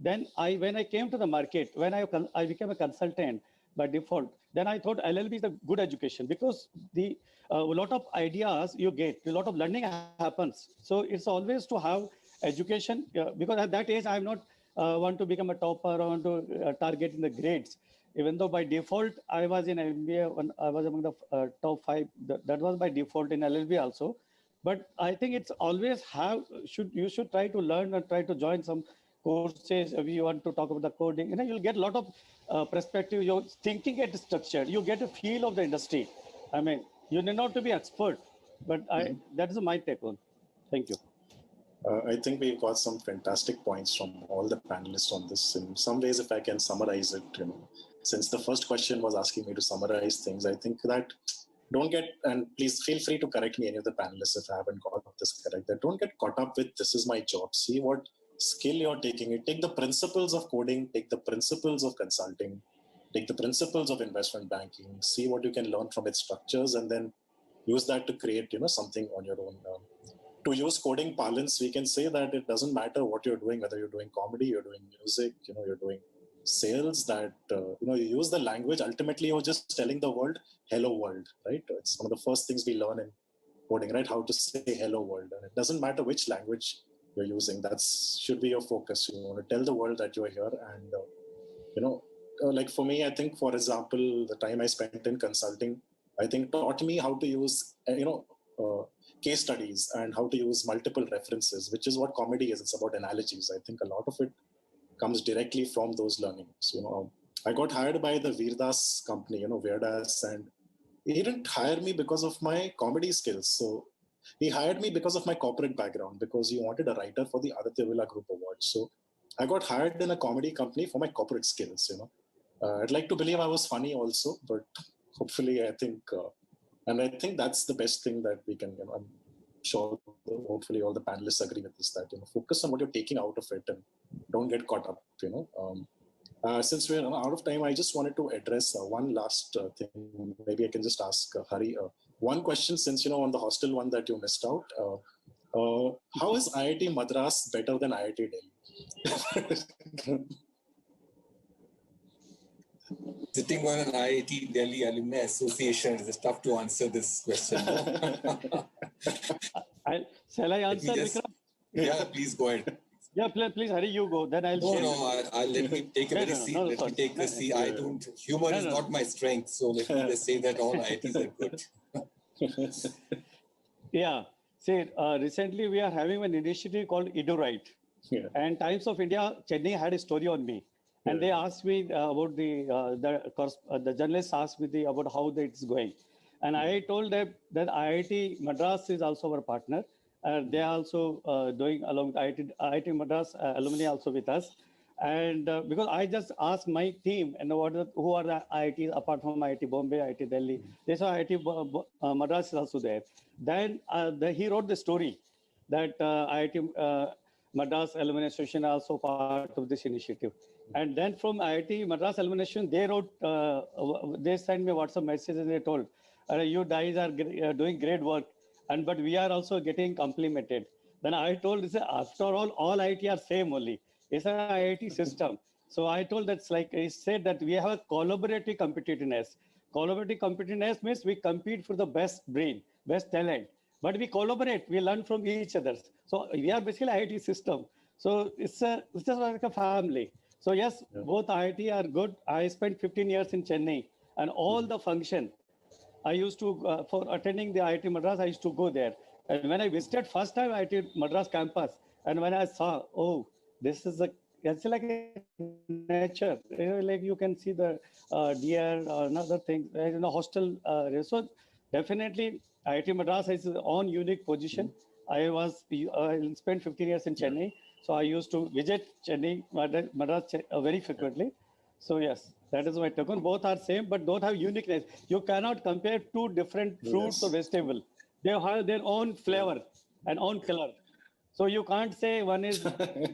Then when I came to the market, when I became a consultant by default, then I thought LLB is a good education because a lot of ideas you get, a lot of learning happens. So it's always to have education because at that age I'm not want to become a topper or want to target in the grades. Even though by default I was in MBA when I was among the top 5, that was by default in LLB also. But I think it's always you should try to learn and try to join some courses. If you want to talk about the coding, you'll get a lot of perspective. Your thinking gets structured. You get a feel of the industry. I mean, you need not to be expert, but that is my take on. Thank you. I think we've got some fantastic points from all the panelists on this. In some ways, if I can summarize it, since the first question was asking me to summarize things, I think that and please feel free to correct me, any of the panelists, if I haven't got this correct, that don't get caught up with this is my job. See what skill you're taking. You take the principles of coding, take the principles of consulting, take the principles of investment banking, see what you can learn from its structures, and then use that to create, something on your own. To use coding parlance, we can say that it doesn't matter what you're doing, whether you're doing comedy, you're doing music, you're doing sales, that, you use the language. Ultimately, you're just telling the world, hello world, right? It's one of the first things we learn in coding, right? How to say hello world. And it doesn't matter which language you're using. That should be your focus. You want to tell the world that you're here. And, like for me, I think, for example, the time I spent in consulting, I think taught me how to use, case studies and how to use multiple references, which is what comedy is. It's about analogies. I think a lot of it comes directly from those learnings. I got hired by the Veerdas company, Veerdas, and he didn't hire me because of my comedy skills. So he hired me because of my corporate background, because he wanted a writer for the Aditya Birla Group Awards. So I got hired in a comedy company for my corporate skills. I'd like to believe I was funny also, but hopefully I think, and I think that's the best thing that we can, I'm sure hopefully all the panelists agree with this, that, focus on what you're taking out of it and don't get caught up, Since we're out of time, I just wanted to address one last thing. Maybe I can just ask Hari one question, since, on the hostel one that you missed out. How is IIT Madras better than IIT Delhi? Sitting on an IIT Delhi Alumni Association, is tough to answer this question. Shall I answer, Vikram? Yeah, please go ahead. Yeah, please, Hari, you go. Then I'll share. I'll let me take a very seat. Let me take the seat. Humor is not my strength, so let me just say that all IITs are good. Yeah. See, recently we are having an initiative called ITDAA. Yeah. And Times of India, Chennai had a story on me. And they asked me about the journalists asked me about how it's going. And I told them that IIT Madras is also our partner. They are also doing along with IIT Madras alumni also with us. And because I just asked my team, and who are the IITs apart from IIT Bombay, IIT Delhi, they saw IIT Madras is also there. Then he wrote the story that IIT Madras Alumni Association are also part of this initiative. And then from IIT Madras Alumni Association, they wrote, they sent me a WhatsApp message and they told, you guys are doing great work, but we are also getting complimented. Then I told, after all IIT are same only. It's an IIT system. So I told that's like, he said that we have a collaborative competitiveness. Collaborative competitiveness means we compete for the best brain, best talent. But we collaborate, we learn from each other. So we are basically IIT system. So it's just like a family. So yes, both IIT are good. I spent 15 years in Chennai, and all the function, I used to, for attending the IIT Madras, I used to go there. And when I visited first time IIT Madras campus, and when I saw, oh, this is it's like a nature. Like you can see the deer or another thing in a hostel. So definitely IIT Madras has its own unique position. I spent 15 years in Chennai. So I used to visit Chennai, Madras very frequently. So yes, that is my token. Both are same, but both have uniqueness. You cannot compare two different fruits or vegetables. They have their own flavor and own color. So you can't say one is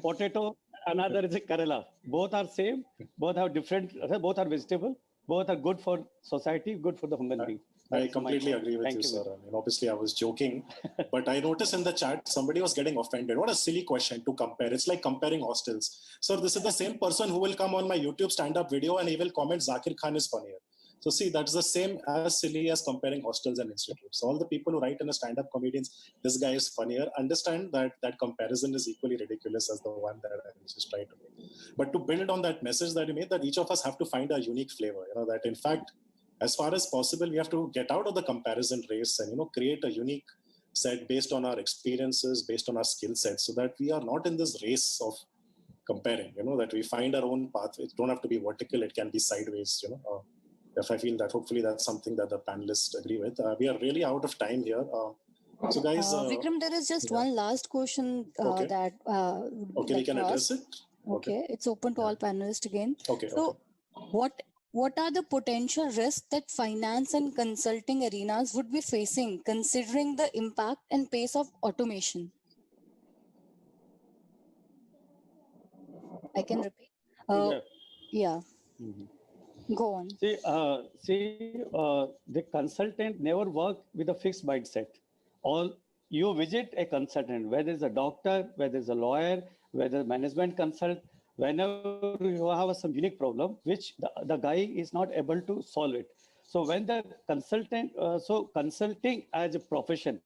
potato, another is a Kerala. Both are same. Both have different. Both are vegetable. Both are good for society, good for the human being. I completely agree with you, sir. I mean, obviously, I was joking, but I noticed in the chat somebody was getting offended. What a silly question to compare. It's like comparing hostels. So this is the same person who will come on my YouTube stand-up video and he will comment Zakir Khan is funnier. So see, that's the same as silly as comparing hostels and institutes. All the people who write in a stand-up comedians, this guy is funnier, understand that that comparison is equally ridiculous as the one that I just tried to make. But to build on that message that you made, that each of us have to find a unique flavor, that in fact, as far as possible, we have to get out of the comparison race and, create a unique set based on our experiences, based on our skill sets, so that we are not in this race of comparing, that we find our own path. It don't have to be vertical. It can be sideways, if I feel that, hopefully that's something that the panelists agree with. We are really out of time here. So guys. Vikram, there is just one last question that. Okay, we can address it. Okay, it's open to all panelists again. Okay. So what are the potential risks that finance and consulting arenas would be facing, considering the impact and pace of automation? I can repeat. Yeah. Mm-hmm. Go on. The consultant never work with a fixed mindset. All you visit a consultant, whether it's a doctor, whether it's a lawyer, whether management consult, whenever you have some unique problem, which the guy is not able to solve it. So when the consultant, consulting as a profession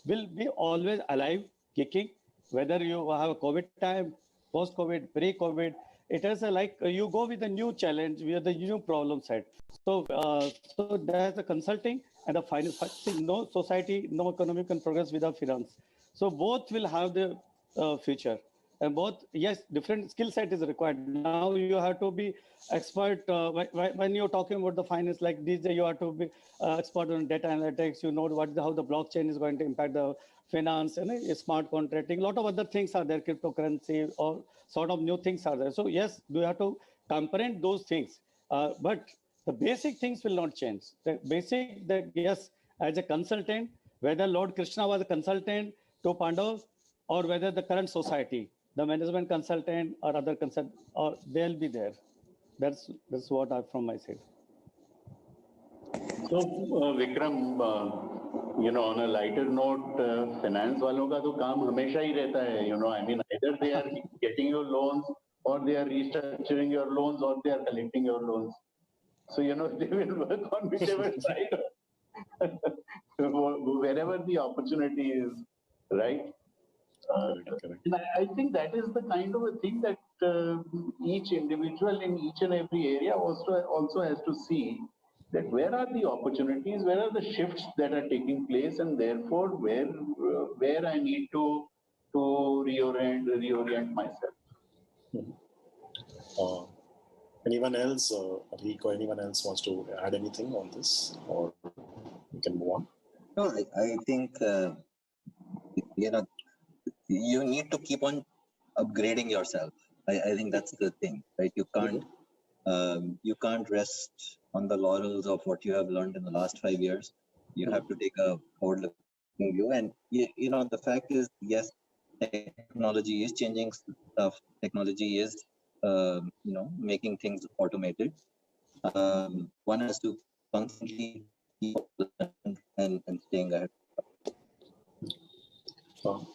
will be always alive, kicking, whether you have a COVID time, post-COVID, pre-COVID, it is you go with a new challenge, with the new problem set. So there's the consulting and the finance. No society, no economic can progress without finance. So both will have the future. And both, yes, different skill set is required. Now you have to be expert when you're talking about the finance like this. You have to be expert on data analytics. You know how the blockchain is going to impact the finance and smart contracting. A lot of other things are there, cryptocurrency, or sort of new things are there. So yes, you have to comprehend those things. But the basic things will not change. The basic that yes, as a consultant, whether Lord Krishna was a consultant to Pandav, or whether the current society, the management consultant or other consult, or they'll be there. That's what I from my side. So Vikram, on a lighter note, finance वालों का तो काम हमेशा ही रहता है. I mean, either they are getting your loans, or they are restructuring your loans, or they are collecting your loans. So they will work on whichever side, wherever the opportunity is, right? And I think that is the kind of a thing that each individual in each and every area also has to see, that where are the opportunities, where are the shifts that are taking place, and therefore where I need to reorient myself. Anyone else, Arik, or anyone else wants to add anything on this, or we can move on? No, I think you need to keep on upgrading yourself. I think that's the thing, right? You can't rest on the laurels of what you have learned in the last 5 years. You have to take a forward-looking view. And the fact is, yes, technology is changing stuff. Technology is making things automated. One has to constantly keep and staying ahead.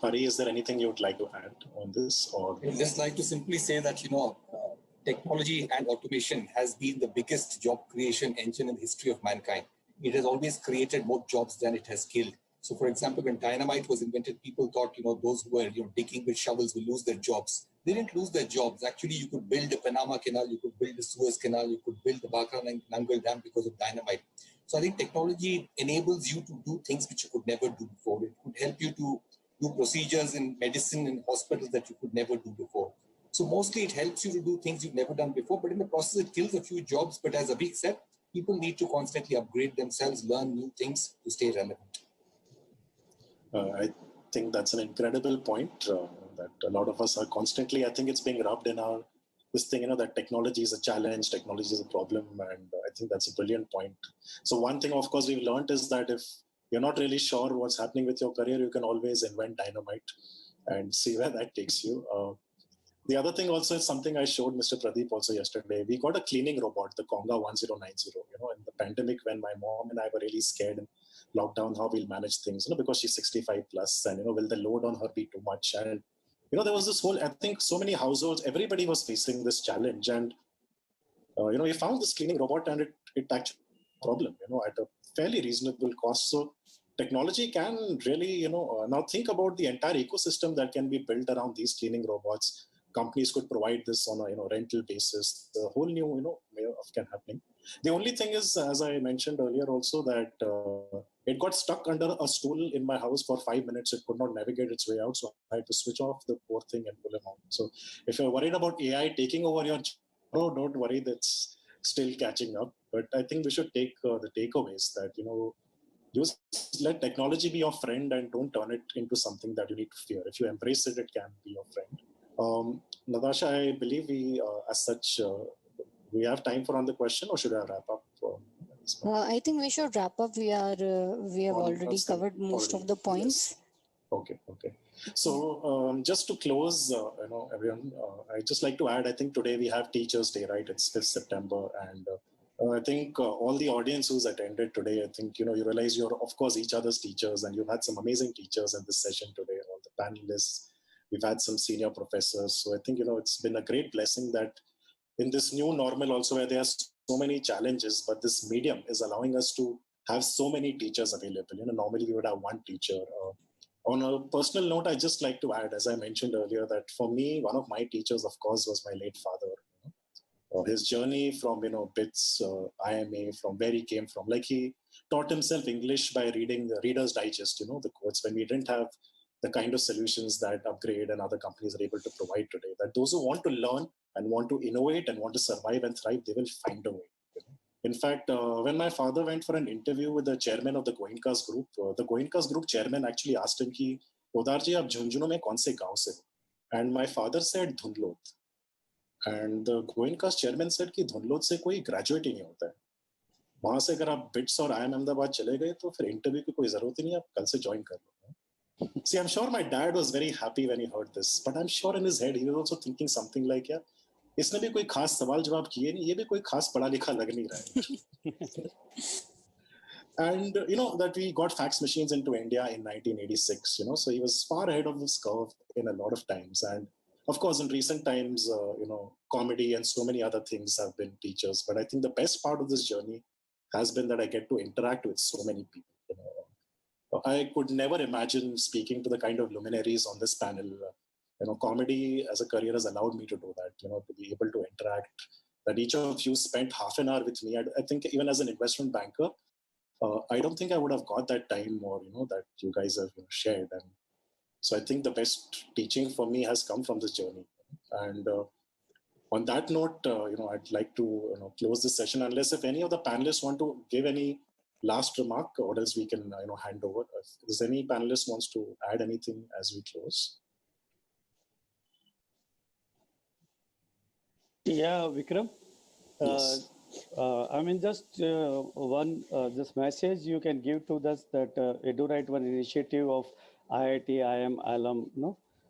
Hari, is there anything you would like to add on this? Or I'd just like to simply say that, technology and automation has been the biggest job creation engine in the history of mankind. It has always created more jobs than it has killed. So, for example, when dynamite was invented, people thought, those who were digging with shovels will lose their jobs. They didn't lose their jobs. Actually, you could build the Panama Canal, you could build the Suez Canal, you could build the Bakra Nangal Dam because of dynamite. So I think technology enables you to do things which you could never do before. It could help you to do procedures in medicine and hospitals that you could never do before. So mostly it helps you to do things you've never done before, but in the process it kills a few jobs. But as Abhik said, people need to constantly upgrade themselves, learn new things to stay relevant. I think that's an incredible point that a lot of us are constantly, I think it's being rubbed in our, this thing, that technology is a challenge, technology is a problem. And I think that's a brilliant point. So one thing, of course, we've learned is that if you're not really sure what's happening with your career, you can always invent dynamite and see where that takes you. The other thing also is something I showed Mr. Pradeep also yesterday. We got a cleaning robot, the Conga 1090, in the pandemic when my mom and I were really scared in lockdown, how we'll manage things, because she's 65 plus and, will the load on her be too much? And, there was this whole, I think so many households, everybody was facing this challenge. And, we found this cleaning robot and it actually problem, at a fairly reasonable cost. So technology can really, now think about the entire ecosystem that can be built around these cleaning robots. Companies could provide this on a rental basis. The whole new way of can happening. The only thing is, as I mentioned earlier, also that it got stuck under a stool in my house for 5 minutes. It could not navigate its way out, so I had to switch off the poor thing and pull it out. So if you're worried about AI taking over your job, don't worry. That's still catching up. But I think we should take the takeaways that just let technology be your friend and don't turn it into something that you need to fear. If you embrace it, it can be your friend. Natasha, I believe we, as such, we have time for another question, or should I wrap up? I think we should wrap up. We have already covered most of the points. Yes. Okay. So just to close, everyone, I just like to add. I think today we have Teachers' Day, right? It's 5th September, and I think all the audience who's attended today, I think, you realize you're, of course, each other's teachers, and you've had some amazing teachers in this session today, all the panelists. We've had some senior professors. So I think, it's been a great blessing that in this new normal also, where there are so many challenges, but this medium is allowing us to have so many teachers available. Normally we would have one teacher. On a personal note, I just like to add, as I mentioned earlier, that for me, one of my teachers, of course, was my late father. His journey from BITS, IMA, from where he came from, like he taught himself English by reading the Reader's Digest, the quotes, when we didn't have the kind of solutions that Upgrade and other companies are able to provide today. That those who want to learn and want to innovate and want to survive and thrive, they will find a way. In fact, when my father went for an interview with the chairman of the Goenkas group, the Goenkas group chairman actually asked him, "Ki, Podarji, aap Jhunjhunu mein kaun se gaon se ho?" And my father said, "Dhundlod." And the Goenkas chairman said कि धुंधलोद से कोई graduate ही नहीं होता है, वहां से अगर आप बिट्स और IIM अहमदाबाद चले गए तो फिर इंटरव्यू की कोई जरूरत ही नहीं, आप कल से ज्वाइन कर लो. See, I'm sure my dad was very happy when he heard this, but I'm sure in his head he was also thinking something like, yeah, इसने भी कोई खास सवाल जवाब किए नहीं, ये भी कोई खास पढ़ा लिखा लग नहीं रहा है. And that we got fax machines into India in 1986, so he was far ahead of this curve in a lot of times. And of course, in recent times, comedy and so many other things have been teachers. But I think the best part of this journey has been that I get to interact with so many people. I could never imagine speaking to the kind of luminaries on this panel. Comedy as a career has allowed me to do that, to be able to interact. That each of you spent half an hour with me. I think even as an investment banker, I don't think I would have got that time or, that you guys have shared. And so I think the best teaching for me has come from this journey. And on that note, I'd like to close this session, unless if any of the panelists want to give any last remark, or else we can hand over. If there's any panelist wants to add anything as we close. Yeah, Vikram. Yes. I mean, just one this message you can give to us that EduRite one initiative of IIT, IIM, alum,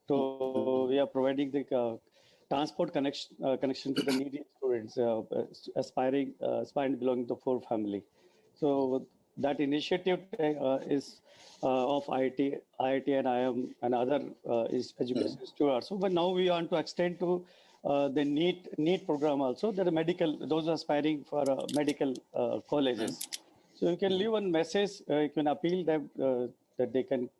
so we are providing the transport connection to the needy students, aspiring belonging to poor family. So that initiative is of IIT and IIM and other education institute also. But now we want to extend to the NEET program also. There are those aspiring for medical colleges. So you can leave one message. You can appeal them that they can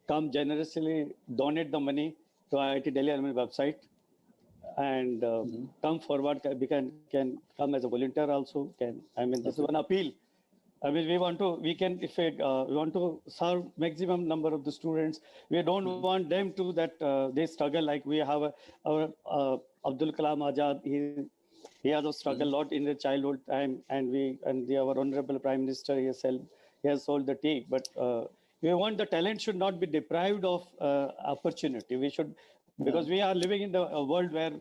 come generously, donate the money to IITDAA Alumni website, and come forward. We can come as a volunteer also. This is one appeal. I mean, we want to serve maximum number of the students. We don't want them to that they struggle like we have our Abdul Kalam Azad. He has struggled a lot in the childhood time, and our honorable Prime Minister he has sold the tea. But we want the talent should not be deprived of opportunity. We should, because we are living in a world where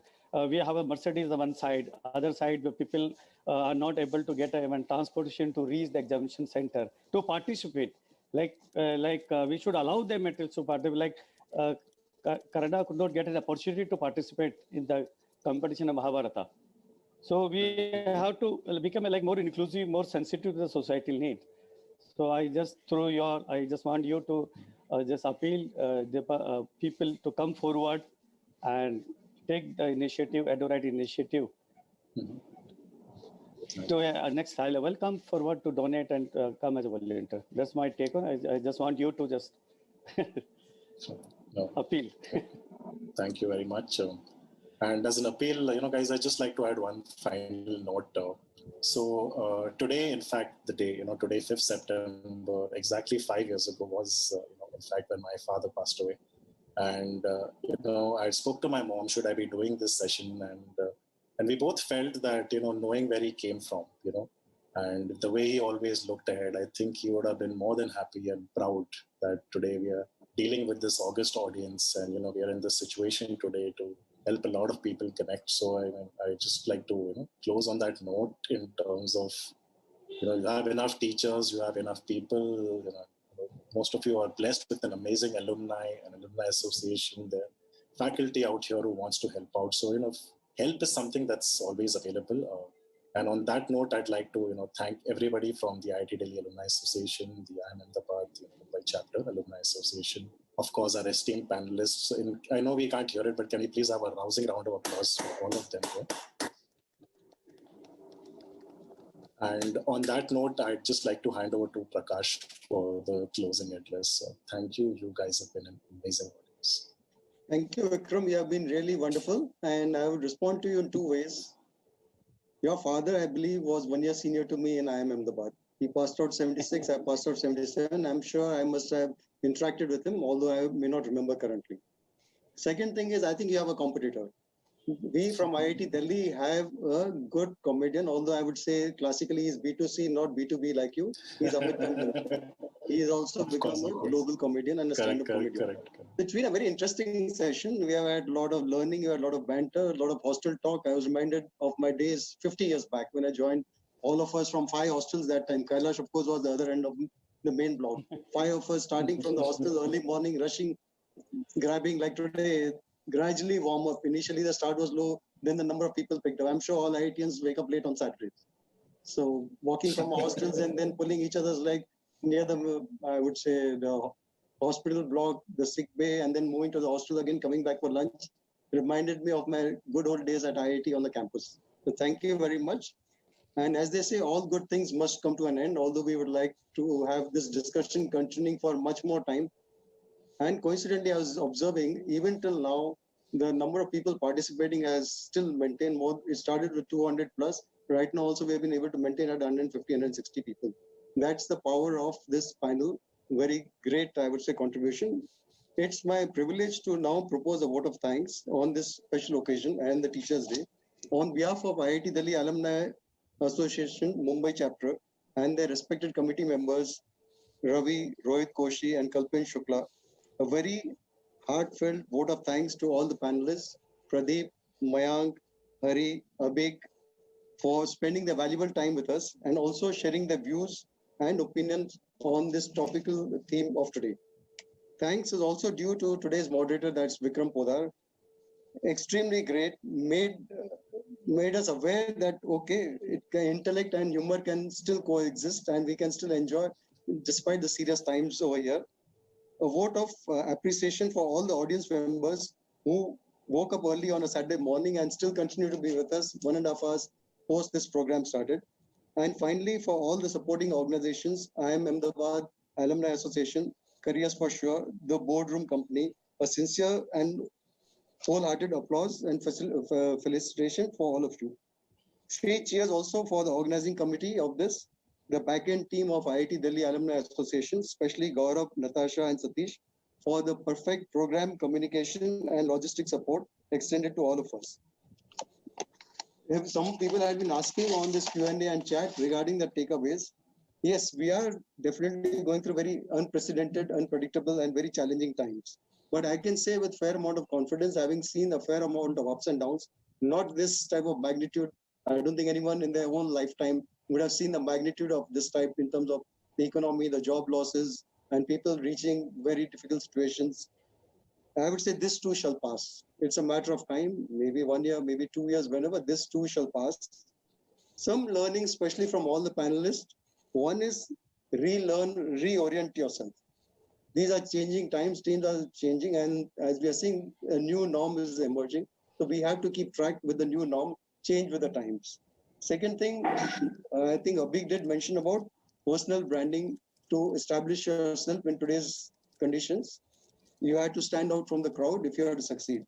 we have a Mercedes on one side, other side where people are not able to get even transportation to reach the examination center to participate. We should allow them to participate. Like Kannada could not get an opportunity to participate in the competition of Mahabharata. So we have to become more inclusive, more sensitive to the societal need. So I just want you to just appeal the people to come forward and take the initiative, EduRite initiative to a next high level. Come forward to donate and come as a volunteer. That's my take on. I just want you to just appeal. Thank you very much. And as an appeal, guys, I just like to add one final note. Today, in fact, the day, today, 5th September, exactly 5 years ago was, in fact, when my father passed away. And, I spoke to my mom, should I be doing this session? And we both felt that, knowing where he came from, and the way he always looked ahead, I think he would have been more than happy and proud that today we are dealing with this august audience, and, we are in this situation today to help a lot of people connect. So I just like to close on that note in terms of you have enough teachers, you have enough people. Most of you are blessed with an amazing alumni association. There, faculty out here who wants to help out. So help is something that's always available. And on that note, I'd like to thank everybody from the IITDAA Alumni Association, the IIM Ahmedabad Mumbai Chapter Alumni Association, of course, our esteemed panelists. I know we can't hear it, but can we please have a rousing round of applause for all of them here? And on that note, I'd just like to hand over to Prakash for the closing address. Thank you. You guys have been an amazing audience. Thank you, Vikram. You have been really wonderful. And I would respond to you in two ways. Your father, I believe, was 1 year senior to me in IIM Ahmedabad. He passed out 76, I passed out 77. I'm sure I must have interacted with him, although I may not remember currently. Second thing is, I think you have a competitor. We from IIT Delhi have a good comedian, although I would say classically he's B2C, not B2B like you. He's Amit Tandon. He has also become a global comedian and a stand-up comedian. Correct. It's been a very interesting session. We have had a lot of learning, a lot of banter, a lot of hostel talk. I was reminded of my days 50 years back when I joined all of us from 5 hostels that time. Kailash, of course, was the other end of the main block. 5 of us starting from the hostel early morning, rushing, grabbing like today, gradually warm up. Initially, the start was low, then the number of people picked up. I'm sure all IITians wake up late on Saturdays. So walking from hostels and then pulling each other's leg near the, I would say, the hospital block, the sick bay, and then moving to the hostel again, coming back for lunch, reminded me of my good old days at IIT on the campus. So thank you very much. And as they say, all good things must come to an end, although we would like to have this discussion continuing for much more time. And coincidentally, I was observing, even till now, the number of people participating has still maintained more. It started with 200 plus. Right now, also, we have been able to maintain at 150, 160 people. That's the power of this panel. Very great, I would say, contribution. It's my privilege to now propose a vote of thanks on this special occasion and the Teachers' Day. On behalf of IIT Delhi Alumni Association, Mumbai Chapter, and their respected committee members, Ravi, Rohit Koshi, and Kalpen Shukla, a very heartfelt vote of thanks to all the panelists, Pradeep, Mayank, Hari, Abhik, for spending their valuable time with us and also sharing their views and opinions on this topical theme of today. Thanks is also due to today's moderator, that's Vikram Podar. Extremely great, made us aware that, okay, intellect and humor can still coexist and we can still enjoy despite the serious times over here. A vote of appreciation for all the audience members who woke up early on a Saturday morning and still continue to be with us 1.5 hours post this program started. And finally, for all the supporting organizations, IIM Ahmedabad Alumni Association, Careers for Sure, the Boardroom Company, a sincere and wholehearted applause and felicitation for all of you. 3 cheers also for the organizing committee of this, the back-end team of IIT Delhi Alumni Association, especially Gaurav, Natasha, and Satish, for the perfect program communication and logistic support extended to all of us. If some people have been asking on this Q&A and chat regarding the takeaways, yes, we are definitely going through very unprecedented, unpredictable, and very challenging times. But I can say with fair amount of confidence, having seen a fair amount of ups and downs, not this type of magnitude. I don't think anyone in their own lifetime would have seen the magnitude of this type in terms of the economy, the job losses, and people reaching very difficult situations. I would say this too shall pass. It's a matter of time, maybe 1 year, maybe 2 years, whenever this too shall pass. Some learning, especially from all the panelists. One is relearn, reorient yourself. These are changing times, teams are changing, and as we are seeing, a new norm is emerging. So we have to keep track with the new norm, change with the times. Second thing, I think Abhik did mention about personal branding to establish yourself in today's conditions. You have to stand out from the crowd if you are to succeed.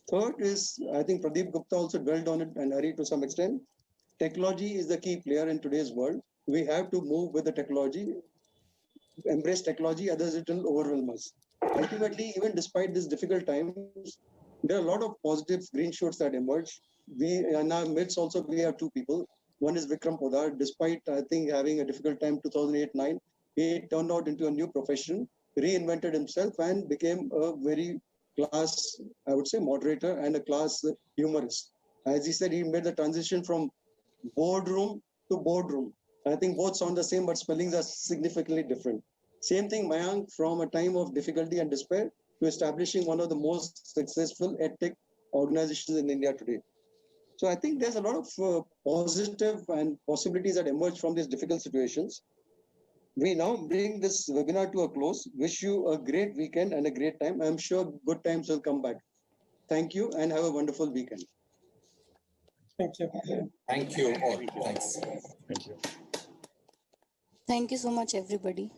Third is, I think Pradeep Gupta also dwelled on it and Hari to some extent. Technology is the key player in today's world. We have to move with the technology, embrace technology, others it will overwhelm us. Ultimately, even despite these difficult times, there are a lot of positive green shoots that emerge. We in our midst also we have 2 people. One is Vikram Podar. Despite I think having a difficult time 2008-9, he turned out into a new profession, reinvented himself, and became a very class, I would say, moderator and a class humorist. As he said, he made the transition from boardroom to boardroom. I think both sound the same, but spellings are significantly different. Same thing, Mayank, from a time of difficulty and despair to establishing one of the most successful edtech organizations in India today. So I think there's a lot of positive and possibilities that emerge from these difficult situations. We now bring this webinar to a close. Wish you a great weekend and a great time. I'm sure good times will come back. Thank you and have a wonderful weekend. Thank you. Thank you all. Thanks. Thank you. Thank you so much, everybody.